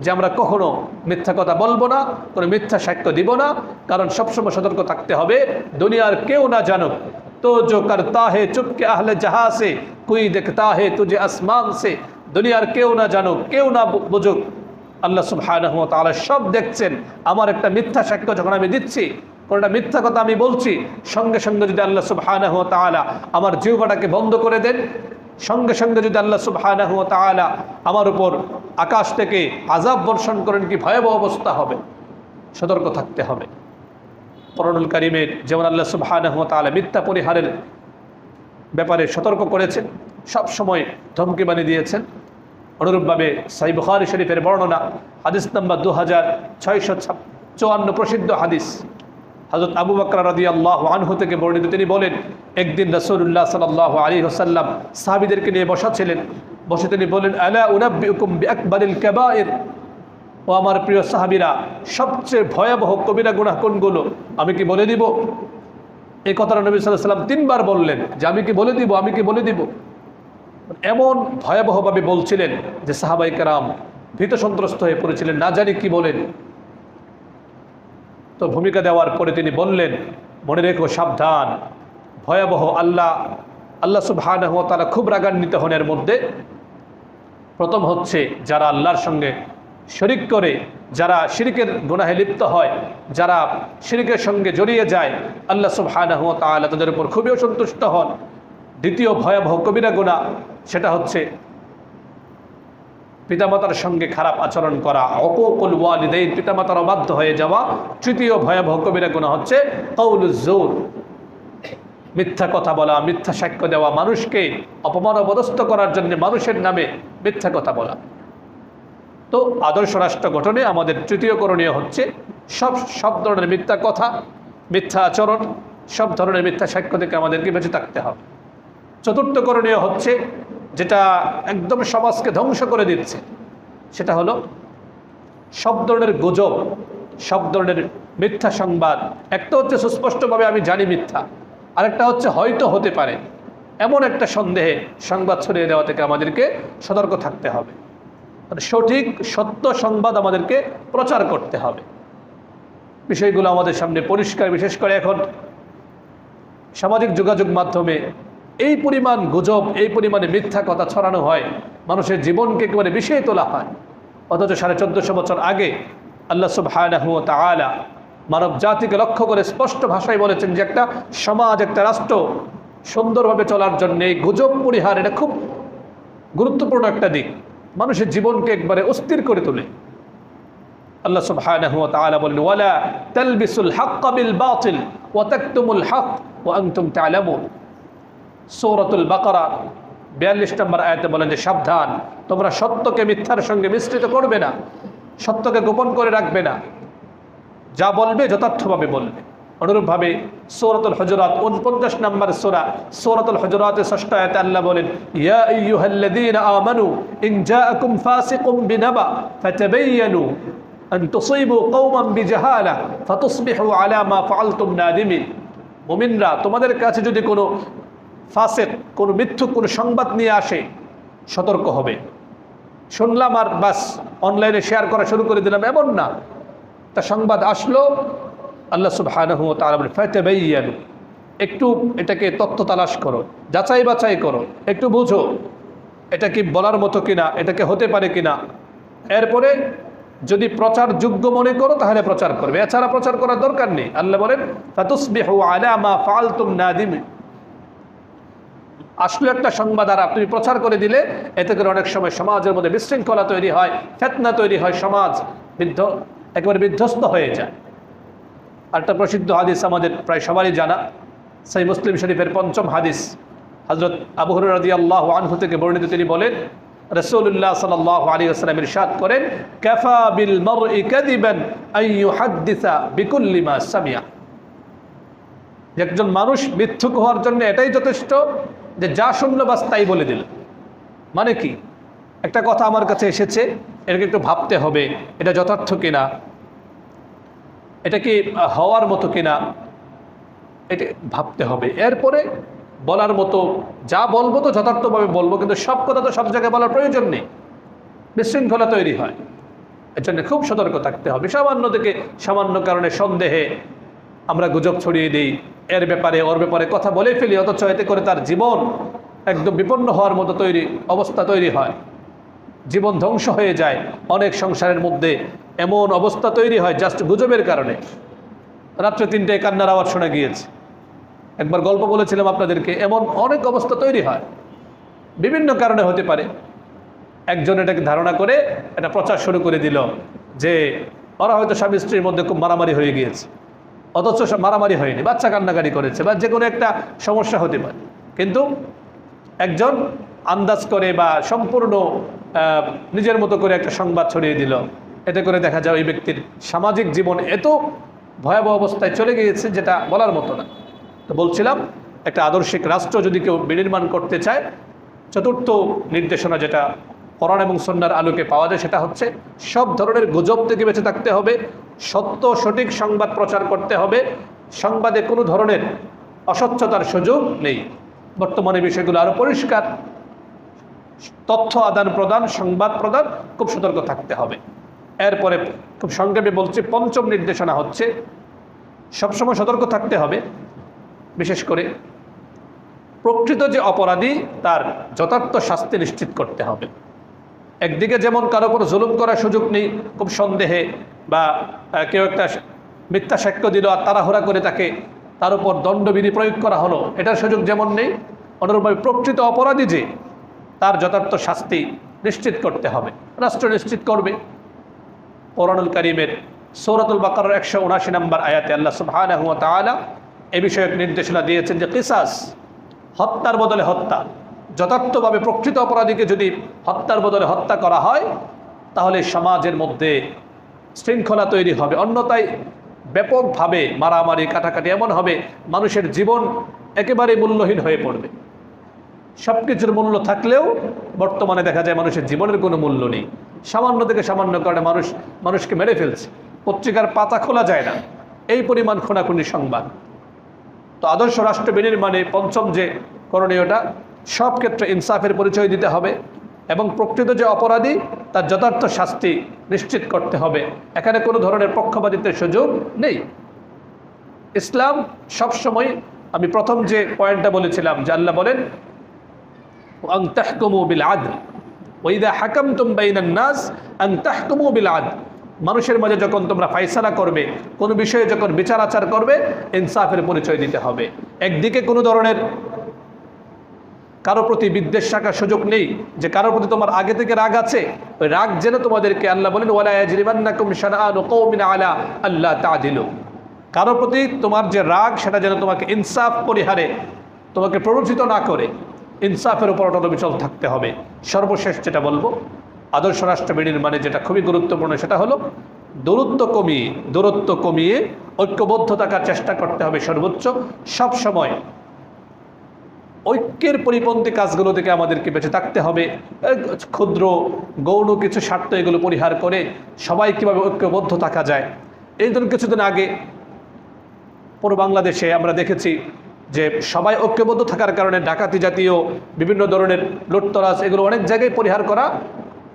যে আমরা কখনো মিথ্যা কথা বলবো না, কোনো মিথ্যা সাক্ষ্য দিব না। কারণ সবসময় সতর্ক থাকতে হবে, দুনিয়ার কেউ না জানুক, তো जो करता है चुपके अहले जहां से कोई देखता है तुझे आसमान से, দুনিয়ার কেউ না জানুক, কেউ না বুঝুক, আল্লাহ সুবহানাহু ওয়া তাআলা সব দেখছেন। আমার একটা মিথ্যা সাক্ষ্য যখন আমি দিচ্ছি, কোনটা মিথ্যা কথা আমি বলছি, সঙ্গে সঙ্গে যদি আল্লাহ সুবহানাহু ওয়া তাআলা আমার জিহ্বাটাকে বন্ধ করে দেন, সঙ্গে সঙ্গে যদি আল্লাহ সুবহানাহু ওয়া তাআলা আমার উপর আকাশ থেকে আযাব বর্ষণ করেন, কি ভয়াবহ অবস্থা হবে। সতর্ক থাকতে হবে। কোরআনুল কারীমের যেমন আল্লাহ সুবহানাহু ওয়া তাআলা মিথ্যা পরিহারের ব্যাপারে সতর্ক করেছেন, সব সময় ধমকি বানিয়ে দিয়েছেন, অনুরূপভাবে সহিহ বুখারী শরীফের বর্ণনা হাদিস নাম্বার 2654 প্রসিদ্ধ হাদিস, হযরত আবু বকর রাদিয়াল্লাহু আনহু থেকে বর্ণিত, তিনি বলেন একদিন রাসূলুল্লাহ সাল্লাল্লাহু আলাইহি ওয়াসাল্লাম সাহাবীদেরকে নিয়ে বসা ছিলেন, বসে তিনি বলেন আলা উনাব্বিউকুম বিআকবারিল কাবায়ের, ও আমার প্রিয় সাহাবীরা, সবচেয়ে ভয়াবহ কবিরা গুনাহ কোনগুলো আমি কি বলে দিব? এই কথাটা নবী সাল্লাল্লাহু আলাইহি ওয়াসাল্লাম তিনবার বললেন যে আমি কি বলে দিব, আমি কি বলে দিব। এমন ভয়াবহভাবে বলছিলেন যে সাহাবায়ে কেরাম ভীত সন্ত্রস্ত হয়ে পড়েছিলেন, না জানি কি বলেন। তো ভূমিকা দেওয়ার পরে তিনি বললেন, মনে রেখো, সাবধান, ভয়াবহ, আল্লাহ সুবহানাহু ওয়া তাআলা খুব রাগান্বিত হন। এর মধ্যে প্রথম হচ্ছে যারা আল্লাহর সঙ্গে শরিক করে, যারা শিরকের গুনাহে লিপ্ত হয়, যারা শিরকের সঙ্গে জড়িয়ে যায়, আল্লাহ সুবহানাহু ওয়া তাআলা তাদের উপর খুবই অসন্তুষ্ট হন। দ্বিতীয় ভয়াবহ কবিরা গুনাহ, সেটা হচ্ছে পিতামাতার সঙ্গে খারাপ আচরণ করা, উকুকুল ওয়ালিদাইন, পিতামাতার অবাধ্য হয়ে যাওয়া। তৃতীয় ভয়াবহ কবিরা গুনাহ হচ্ছে কাউলুজ জুর, মিথ্যা কথা বলা, মিথ্যা সাক্ষ্য দেওয়া, মানুষকে অপমান অপদস্থ করার জন্য মানুষের নামে মিথ্যা কথা বলা। তো আদর্শ রাষ্ট্র গঠনে আমাদের তৃতীয় করণীয় হচ্ছে সব ধরনের মিথ্যা কথা, মিথ্যা আচরণ, সব ধরনের মিথ্যা সাক্ষ্য থেকে আমাদেরকে বেঁচে থাকতে হবে। চতুর্থ করণীয় হচ্ছে যেটা একদম সমাজকে ধ্বংস করে দিচ্ছে, সেটা হলো সব ধরনের গুজব, সব ধরনের মিথ্যা সংবাদ। একটা হচ্ছে সুস্পষ্টভাবে আমি জানি মিথ্যা, আরেকটা হচ্ছে হয়তো হতে পারে, এমন একটা সন্দেহে সংবাদ ছড়িয়ে দেওয়া থেকে আমাদেরকে সতর্ক থাকতে হবে। সঠিক সত্য সংবাদ আমাদেরকে প্রচার করতে হবে। বিষয়গুলো আমাদের সামনে পরিষ্কার। বিশেষ করে এখন সামাজিক যোগাযোগ মাধ্যমে এই পরিমাণ গুজব, এই পরিমাণে মিথ্যা কথা ছড়ানো হয়, মানুষের জীবনকে একেবারে বিষয়ে তোলা হয়। অথচ 1450 বছর আগে আল্লাহ সুবহানাহু ওয়া তাআলা মানব জাতিকে লক্ষ্য করে স্পষ্ট ভাষায় বলেছেন যে একটা সমাজ, একটা রাষ্ট্র সুন্দরভাবে চলার জন্য এই গুজব পরিহার এটা খুব গুরুত্বপূর্ণ একটা দিক, মানুষের জীবনকে একবারে অস্থির করে তোলে। আল্লাহ সুবহানাহু ওয়া তাআলা বলেন ওয়ালা তালবিসুল হাক্কা বিল বাতিল ওয়া তাকতুমুল হক ওয়া আনতুম তা'লামুন। সূরাতুল বাকারা 42 নম্বর আয়াতে বলেন যে সাবধান, তোমরা সত্যকে মিথ্যার সঙ্গে মিশ্রিত করবে না, সত্যকে গোপন করে রাখবে না, যা বলবে যথার্থভাবে বলবে। অনুরূপভাবে সূরাতুল হুজুরাত 49 নম্বর সূরা, সূরাতুল হুজুরাতের 6 আয়াতে আল্লাহ বলেন ইয়া আইয়ুহাল্লাযীনা আমানু ইন জাআকুম ফাসিকুম বিনাবা ফাতাবায়ানু আন তুসিবু কওমান বিজাহালা ফাতুসবিহু আলা মা ফাআলতুম নাদিমিন। মুমিনরা, তোমাদের কাছে যদি কোনো ফাসিক, কোনো মিথ্যুক কোনো সংবাদ নিয়ে আসে, সতর্ক হবে। শুনলাম আর বাস অনলাইনে শেয়ার করা শুরু করে দিলাম, এমন না। তা সংবাদ আসলো, আল্লাহ সুবহানাহু ওয়া তাআলা বলেন ফাতাবায়ানু, একটু এটাকে তথ্য তালাশ করো, যাচাই বাছাই করো, একটু বুঝো এটা কি বলার মতো কিনা, এটাকে হতে পারে কিনা। এরপরে যদি প্রচার যোগ্য মনে করো তাহলে প্রচার করবে, এছাড়া প্রচার করার দরকার নেই। আল্লাহ বলেন ফাতুসবিহু আলা মা ফাআলতুম নাদিমিন। আসলে একটা সংবাদ আর আপনি প্রচার করে দিলে এতে করে অনেক সময় সমাজের মধ্যে বিশৃঙ্খলা তৈরি হয়, ফিতনা তৈরি হয়, সমাজ একেবারে বিধ্বস্ত হয়ে যায়। আরেকটা প্রসিদ্ধ হাদিস আমাদের প্রায় সবারই জানা, সহিহ মুসলিম শরীফের 5ম হাদিস, হযরত আবু হুরায়রা রাদিয়াল্লাহু আনহু থেকে বর্ণিত। তিনি বলেন রাসূলুল্লাহ সাল্লাল্লাহু আলাইহি ওয়াসাল্লাম ইরশাদ করেন কাফা বিল মারই কাযিবান আন ইউহাদ্দিসা বিকুল্লি মা সামিআ। একজন মানুষ মিথ্যুক হওয়ার জন্য এটাই যথেষ্ট যে যা শুনলো বাস তাই বলে দিল। মানে কি, একটা কথা আমার কাছে এসেছে, এটাকে একটু ভাবতে হবে, এটা যথার্থ কিনা, এটা কি হওয়ার মতো কিনা, এটা ভাবতে হবে। এরপরে বলার মতো যা বলবো তো যথার্থভাবে বলবো, কিন্তু সব কথা তো সব জায়গায় বলার প্রয়োজন নেই, বিশৃঙ্খলা তৈরি হয়। এর জন্য খুব সতর্ক থাকতে হবে। সামান্য থেকে সামান্য কারণে সন্দেহে আমরা গুজব ছড়িয়ে দিই, এর ব্যাপারে ওর ব্যাপারে কথা বলে ফেলি, অথচ এতে করে তার জীবন একদম বিপন্ন হওয়ার মতো অবস্থা তৈরি হয়, জীবন ধ্বংস হয়ে যায়। অনেক সংসারের মধ্যে এমন অবস্থা তৈরি হয় জাস্ট গুজবের কারণে। রাত্রে 3টায় কান্নার আওয়াজ শোনা গিয়েছে, একবার গল্প বলেছিলাম আপনাদেরকে। এমন অনেক অবস্থা তৈরি হয়, বিভিন্ন কারণে হতে পারে। একজন এটাকে ধারণা করে এটা প্রচার শুরু করে দিল যে ওরা হয়তো স্বামী স্ত্রীর মধ্যে খুব মারামারি হয়ে গিয়েছে, অথচ মারামারি হয়নি, বাচ্চা কান্নাকাটি করেছে বা যে কোনো একটা সমস্যা হতে পারে। কিন্তু একজন আন্দাজ করে বা সম্পূর্ণ নিজের মতো করে একটা সংবাদ ছড়িয়ে দিল, এতে করে দেখা যায় ওই ব্যক্তির সামাজিক জীবন এত ভয়াবহ অবস্থায় চলে গিয়েছে, যেটা বলার মতো না। তো বলছিলাম, একটা আদর্শিক রাষ্ট্র যদি কেউ বিনির্মাণ করতে চায়, চতুর্থ নির্দেশনা যেটা কোরআন এবং সুন্নাহর আলোকে পাওয়া যায় সেটা হচ্ছে সব ধরনের গুজব থেকে বেঁচে থাকতে হবে, সত্য সঠিক সংবাদ প্রচার করতে হবে, সংবাদে কোনো ধরনের অস্বচ্ছতার সুযোগ নেই। বর্তমানে বিষয়গুলো আরও পরিষ্কার, তথ্য আদান প্রদান, সংবাদ প্রদান, খুব সতর্ক থাকতে হবে। এরপরে খুব সংক্ষেপে বলছি, পঞ্চম নির্দেশনা হচ্ছে সবসময় সতর্ক থাকতে হবে, বিশেষ করে প্রকৃত যে অপরাধী তার যথার্থ শাস্তি নিশ্চিত করতে হবে। একদিকে যেমন কারো উপর জুলুম করার সুযোগ নেই, খুব সন্দেহে বা কেউ একটা মিথ্যা সাক্ষ্য দিল আর তাড়াহুড়া করে তাকে তার উপর দণ্ডবিধি প্রয়োগ করা হলো, এটার সুযোগ যেমন নেই, অনুরূপভাবে প্রকৃত অপরাধী যে তার যথার্থ শাস্তি নিশ্চিত করতে হবে, রাষ্ট্র নিশ্চিত করবে। কোরআনুল কারীমের সূরাতুল বাকারার 179 নম্বর আয়াতে আল্লাহ সুবহানাহু ওয়া তাআলা এ বিষয়ক নির্দেশনা দিয়েছেন যে কিসাস, হত্যার বদলে হত্যা, যথার্থভাবে প্রকৃত অপরাধীকে যদি হত্যার বদলে হত্যা করা হয় তাহলে সমাজের মধ্যে শৃঙ্খলা তৈরি হবে। অন্যথায় ব্যাপকভাবে মারামারি কাটাকাটি এমন হবে মানুষের জীবন একেবারে মূল্যহীন হয়ে পড়বে। সব কিছুর মূল্য থাকলেও বর্তমানে দেখা যায় মানুষের জীবনের কোনো মূল্য নেই। সামান্য থেকে সামান্য কারণে মানুষকে মেরে ফেলছে, পত্রিকার পাতা খোলা যায় না, এই পরিমাণ খুনাখুনি সংবাদ। তো আদর্শ রাষ্ট্র বিনির্মাণে পঞ্চম যে করণীয়টা, সব ক্ষেত্রে ইনসাফের পরিচয় দিতে হবে এবং প্রকৃত যে অপরাধী তার যথার্থ শাস্তি নিশ্চিত করতে হবে। এখানে কোনো ধরনের পক্ষপাতিত্বের সুযোগ নেই। ইসলাম সবসময়, আমি প্রথম যে পয়েন্টটা বলেছিলাম যে আল্লাহ বলেন আন তাহকুমু বিল আদল ওয়া ইযা হাকামতুম বাইনান নাস আন তাহকুমু বিল আদল, মানুষের মাঝে যখন তোমরা ফায়সালা করবে, কোনো বিষয়ে যখন বিচার আচার করবে, ইনসাফের পরিচয় দিতে হবে। একদিকে কোনো ধরনের কারো প্রতি বিদ্বেষ রাখার সুযোগ নেই, যে কারোর প্রতি তোমার আগে থেকে রাগ আছে, ওই রাগ যেন তোমাদেরকে, আল্লাহ বলেন ওয়ালা ইয়াজরিমান্নাকুম শানাআনু কওমিন আলা আল্লা তা'দিলু, কারোর প্রতি তোমার যে রাগ সেটা যেন তোমাকে ইনসাফ পরিহারে তোমাকে প্ররোচিত না করে, ইনসাফের উপর অটল অবিচল থাকতে হবে। সর্বশেষ যেটা বলবো, আদর্শ রাষ্ট্র বিনির্মাণে যেটা খুবই গুরুত্বপূর্ণ সেটা হলো দূরত্ব কমিয়ে ঐক্যবদ্ধ থাকার চেষ্টা করতে হবে সর্বোচ্চ। সব সময় ঐক্যের পরিপন্থী কাজগুলো থেকে আমাদেরকে বেঁচে থাকতে হবে। ক্ষুদ্র গৌণ কিছু স্বার্থ এগুলো পরিহার করে সবাই কীভাবে ঐক্যবদ্ধ থাকা যায়। এই জন্য কিছুদিন আগে পুরো বাংলাদেশে আমরা দেখেছি যে সবাই ঐক্যবদ্ধ থাকার কারণে ডাকাতি জাতীয় বিভিন্ন ধরনের লুটতরাজ এগুলো অনেক জায়গায় পরিহার করা,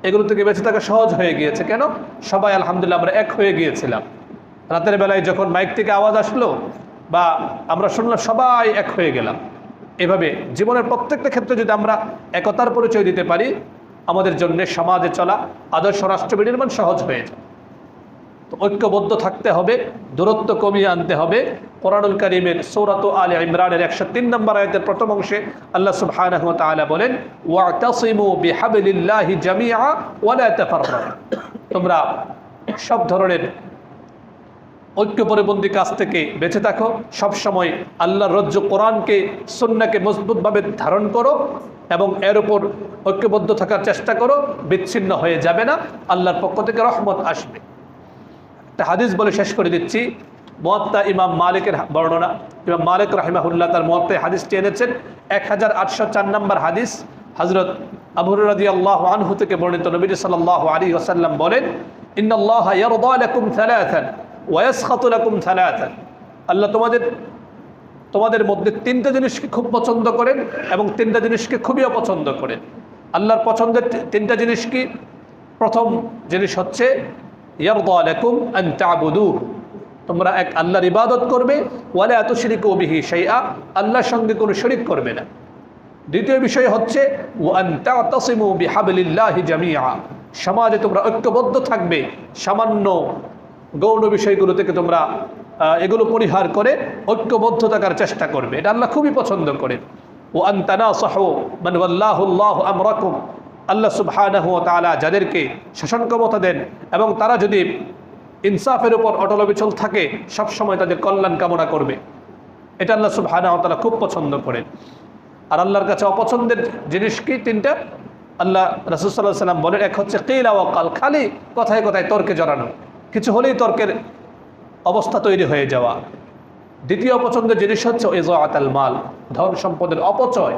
এগুলো থেকে বেঁচে থাকা সহজ হয়ে গিয়েছে। কেন? সবাই আলহামদুলিল্লাহ আমরা এক হয়ে গিয়েছিলাম। রাতের বেলায় যখন মাইক থেকে আওয়াজ আসলো বা আমরা শুনলাম, সবাই এক হয়ে গেলাম। এভাবে জীবনের প্রত্যেকটা ক্ষেত্রে যদি আমরা একতার পরিচয় দিতে পারি, আমাদের জন্য সমাজে চলা, আদর্শ রাষ্ট্র বিনির্মাণ সহজ হয়ে যায়। তো ঐক্যবদ্ধ থাকতে হবে, দূরত্ব কমিয়ে আনতে হবে। কোরআনুল কারীমের সূরাত আলে ইমরানের 103 নম্বর আয়াতের প্রথম অংশে আল্লাহ সুবহানাহু ওয়া তাআলা বলেন ওয়াতাসিমু বিহাবলিল্লাহি জামিআ ওয়া লা তাফাররাকু, তোমরা সব ধরনের ঐক্য পরিপন্থী কাজ থেকে বেঁচে থাকো, সবসময় আল্লাহর রজ্জু কোরআনকে সুন্নাহকে মজবুতভাবে ধারণ করো এবং এর উপর ঐক্যবদ্ধ থাকার চেষ্টা করো, বিচ্ছিন্ন হয়ে যাবে না, আল্লাহর পক্ষ থেকে রহমত আসবে। একটা হাদিস বলে শেষ করে দিচ্ছি, মুয়াত্তা ইমাম মালিকের বর্ণনা। ইমাম মালিক রাহিমাহুল্লাহ তার মুয়াত্তায় হাদিসটি এনেছেন 1804 নম্বর হাদিস। হযরত আবু হুরায়রা রাদিয়াল্লাহু আনহু থেকে বর্ণিত, নবী সাল্লাল্লাহু আলাইহি ওয়াসাল্লাম বলেন ইন্নাল্লাহা ইয়ারদা লাকুম সালাসান ওয়া ইয়াসখাতু লাকুম সালাসান, আল্লাহ তোমাদের মধ্যে তিনটা জিনিসকে খুব পছন্দ করেন এবং তিনটা জিনিসকে খুবই অপছন্দ করেন। আল্লাহর পছন্দের তিনটা জিনিস কি? প্রথম জিনিস হচ্ছে ইয়ারদা লাকুম আন তা'বুদুহু, তোমরা এক আল্লাহর ইবাদত করবে, ওয়ালা তুশরিকু বিহি শাইআ, আল্লাহর সঙ্গে কোনো শরীক করবে না। দ্বিতীয় বিষয় হচ্ছে ওয়া আন তা'তাসিমু বিহাবলিল্লাহি জামিআ, সমাজে তোমরা ঐক্যবদ্ধ থাকবে, সামান্য গৌণ বিষয়গুলো থেকে তোমরা এগুলো পরিহার করে ঐক্যবদ্ধ থাকার চেষ্টা করবে, এটা আল্লাহ খুবই পছন্দ করেন। ওয়া আন তানাসাহু মান ওয়াল্লাহু আল্লাহু আমরাকুম, আল্লাহ সুবহানাহু ওয়া তাআলা যাদেরকে শাসন ক্ষমতা দেন এবং তারা যদি ইনসাফের উপর অটল অবিচল থাকে, সবসময় তাদের কল্যাণ কামনা করবে, এটা আল্লাহ সুবহানাহু ওয়া তাআলা খুব পছন্দ করেন। আর আল্লাহর কাছে অপছন্দের জিনিস কি? তিনটা। আল্লাহ রাসূল সাল্লাল্লাহু আলাইহি ওয়াসাল্লাম বলেন, এক হচ্ছে কিলা ওয়া কাল, খালি কথায় কথায় তর্কে জড়ানো, কিছু হলেই তর্কের অবস্থা তৈরি হয়ে যাওয়া। দ্বিতীয় অপছন্দের জিনিস হচ্ছে ইযাআতুল মাল, ধন সম্পদের অপচয়।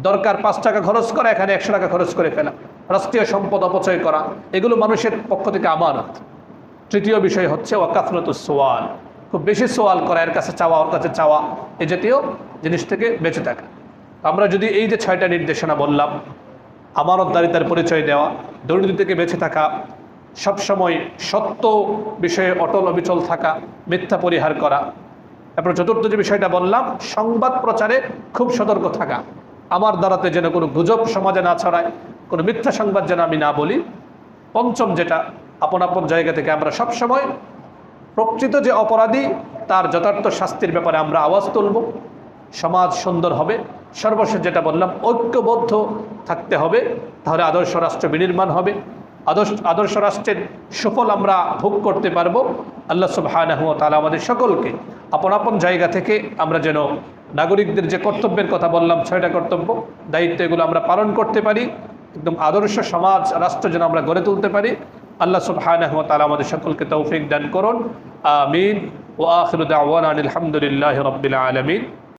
দরকার 5 টাকা খরচ করা, এখানে 100 টাকা খরচ করে ফেলা, রাষ্ট্রীয় সম্পদ অপচয় করা, এগুলো মানুষের পক্ষ থেকে আমানত। তৃতীয় বিষয় হচ্ছে ওয়াকাসরাতুস সুআল, খুব বেশি সোয়াল করা, এর কাছে চাওয়া, ওর কাছে চাওয়া, এই জাতীয় জিনিস থেকে বেঁচে থাকা। আমরা যদি এই যে 6টা নির্দেশনা বললাম, আমানতদারিতার পরিচয় দেওয়া, দুর্নীতি থেকে বেঁচে থাকা, সবসময় সত্য বিষয়ে অটল অবিচল থাকা, মিথ্যা পরিহার করা, তারপর চতুর্থ যে বিষয়টা বললাম, সংবাদ প্রচারে খুব সতর্ক থাকা, আমার দ্বারাতে যেন কোনো গুজব সমাজে না ছড়ায়, কোনো মিথ্যা সংবাদ যেন আমি না বলি। পঞ্চম যেটা, আপন আপন জায়গা থেকে আমরা সবসময় প্রকৃত যে অপরাধী তার যথার্থ শাস্তির ব্যাপারে আমরা আওয়াজ তুলব, সমাজ সুন্দর হবে। সর্বশেষ যেটা বললাম, ঐক্যবদ্ধ থাকতে হবে, তাহলে আদর্শ রাষ্ট্র বিনির্মাণ হবে, আদর্শ রাষ্ট্রের সুফল আমরা ভোগ করতে পারবো। আল্লাহ সুবহানাহু ওয়া তাআলা আমাদের সকলকে আপন আপন জায়গা থেকে আমরা যেন নাগরিকদের যে কর্তব্যের কথা বললাম, 6টা কর্তব্য, দায়িত্ব, এগুলো আমরা পালন করতে পারি, একদম আদর্শ সমাজ রাষ্ট্র যেন আমরা গড়ে তুলতে পারি। আল্লাহ সুবহানাহু ওয়া তাআলা আমাদের সকলকে তৌফিক দান করুন। আমিন। ওয়া আখিরু দাওয়ানা আলহামদুলিল্লাহি রাব্বিল আলামিন।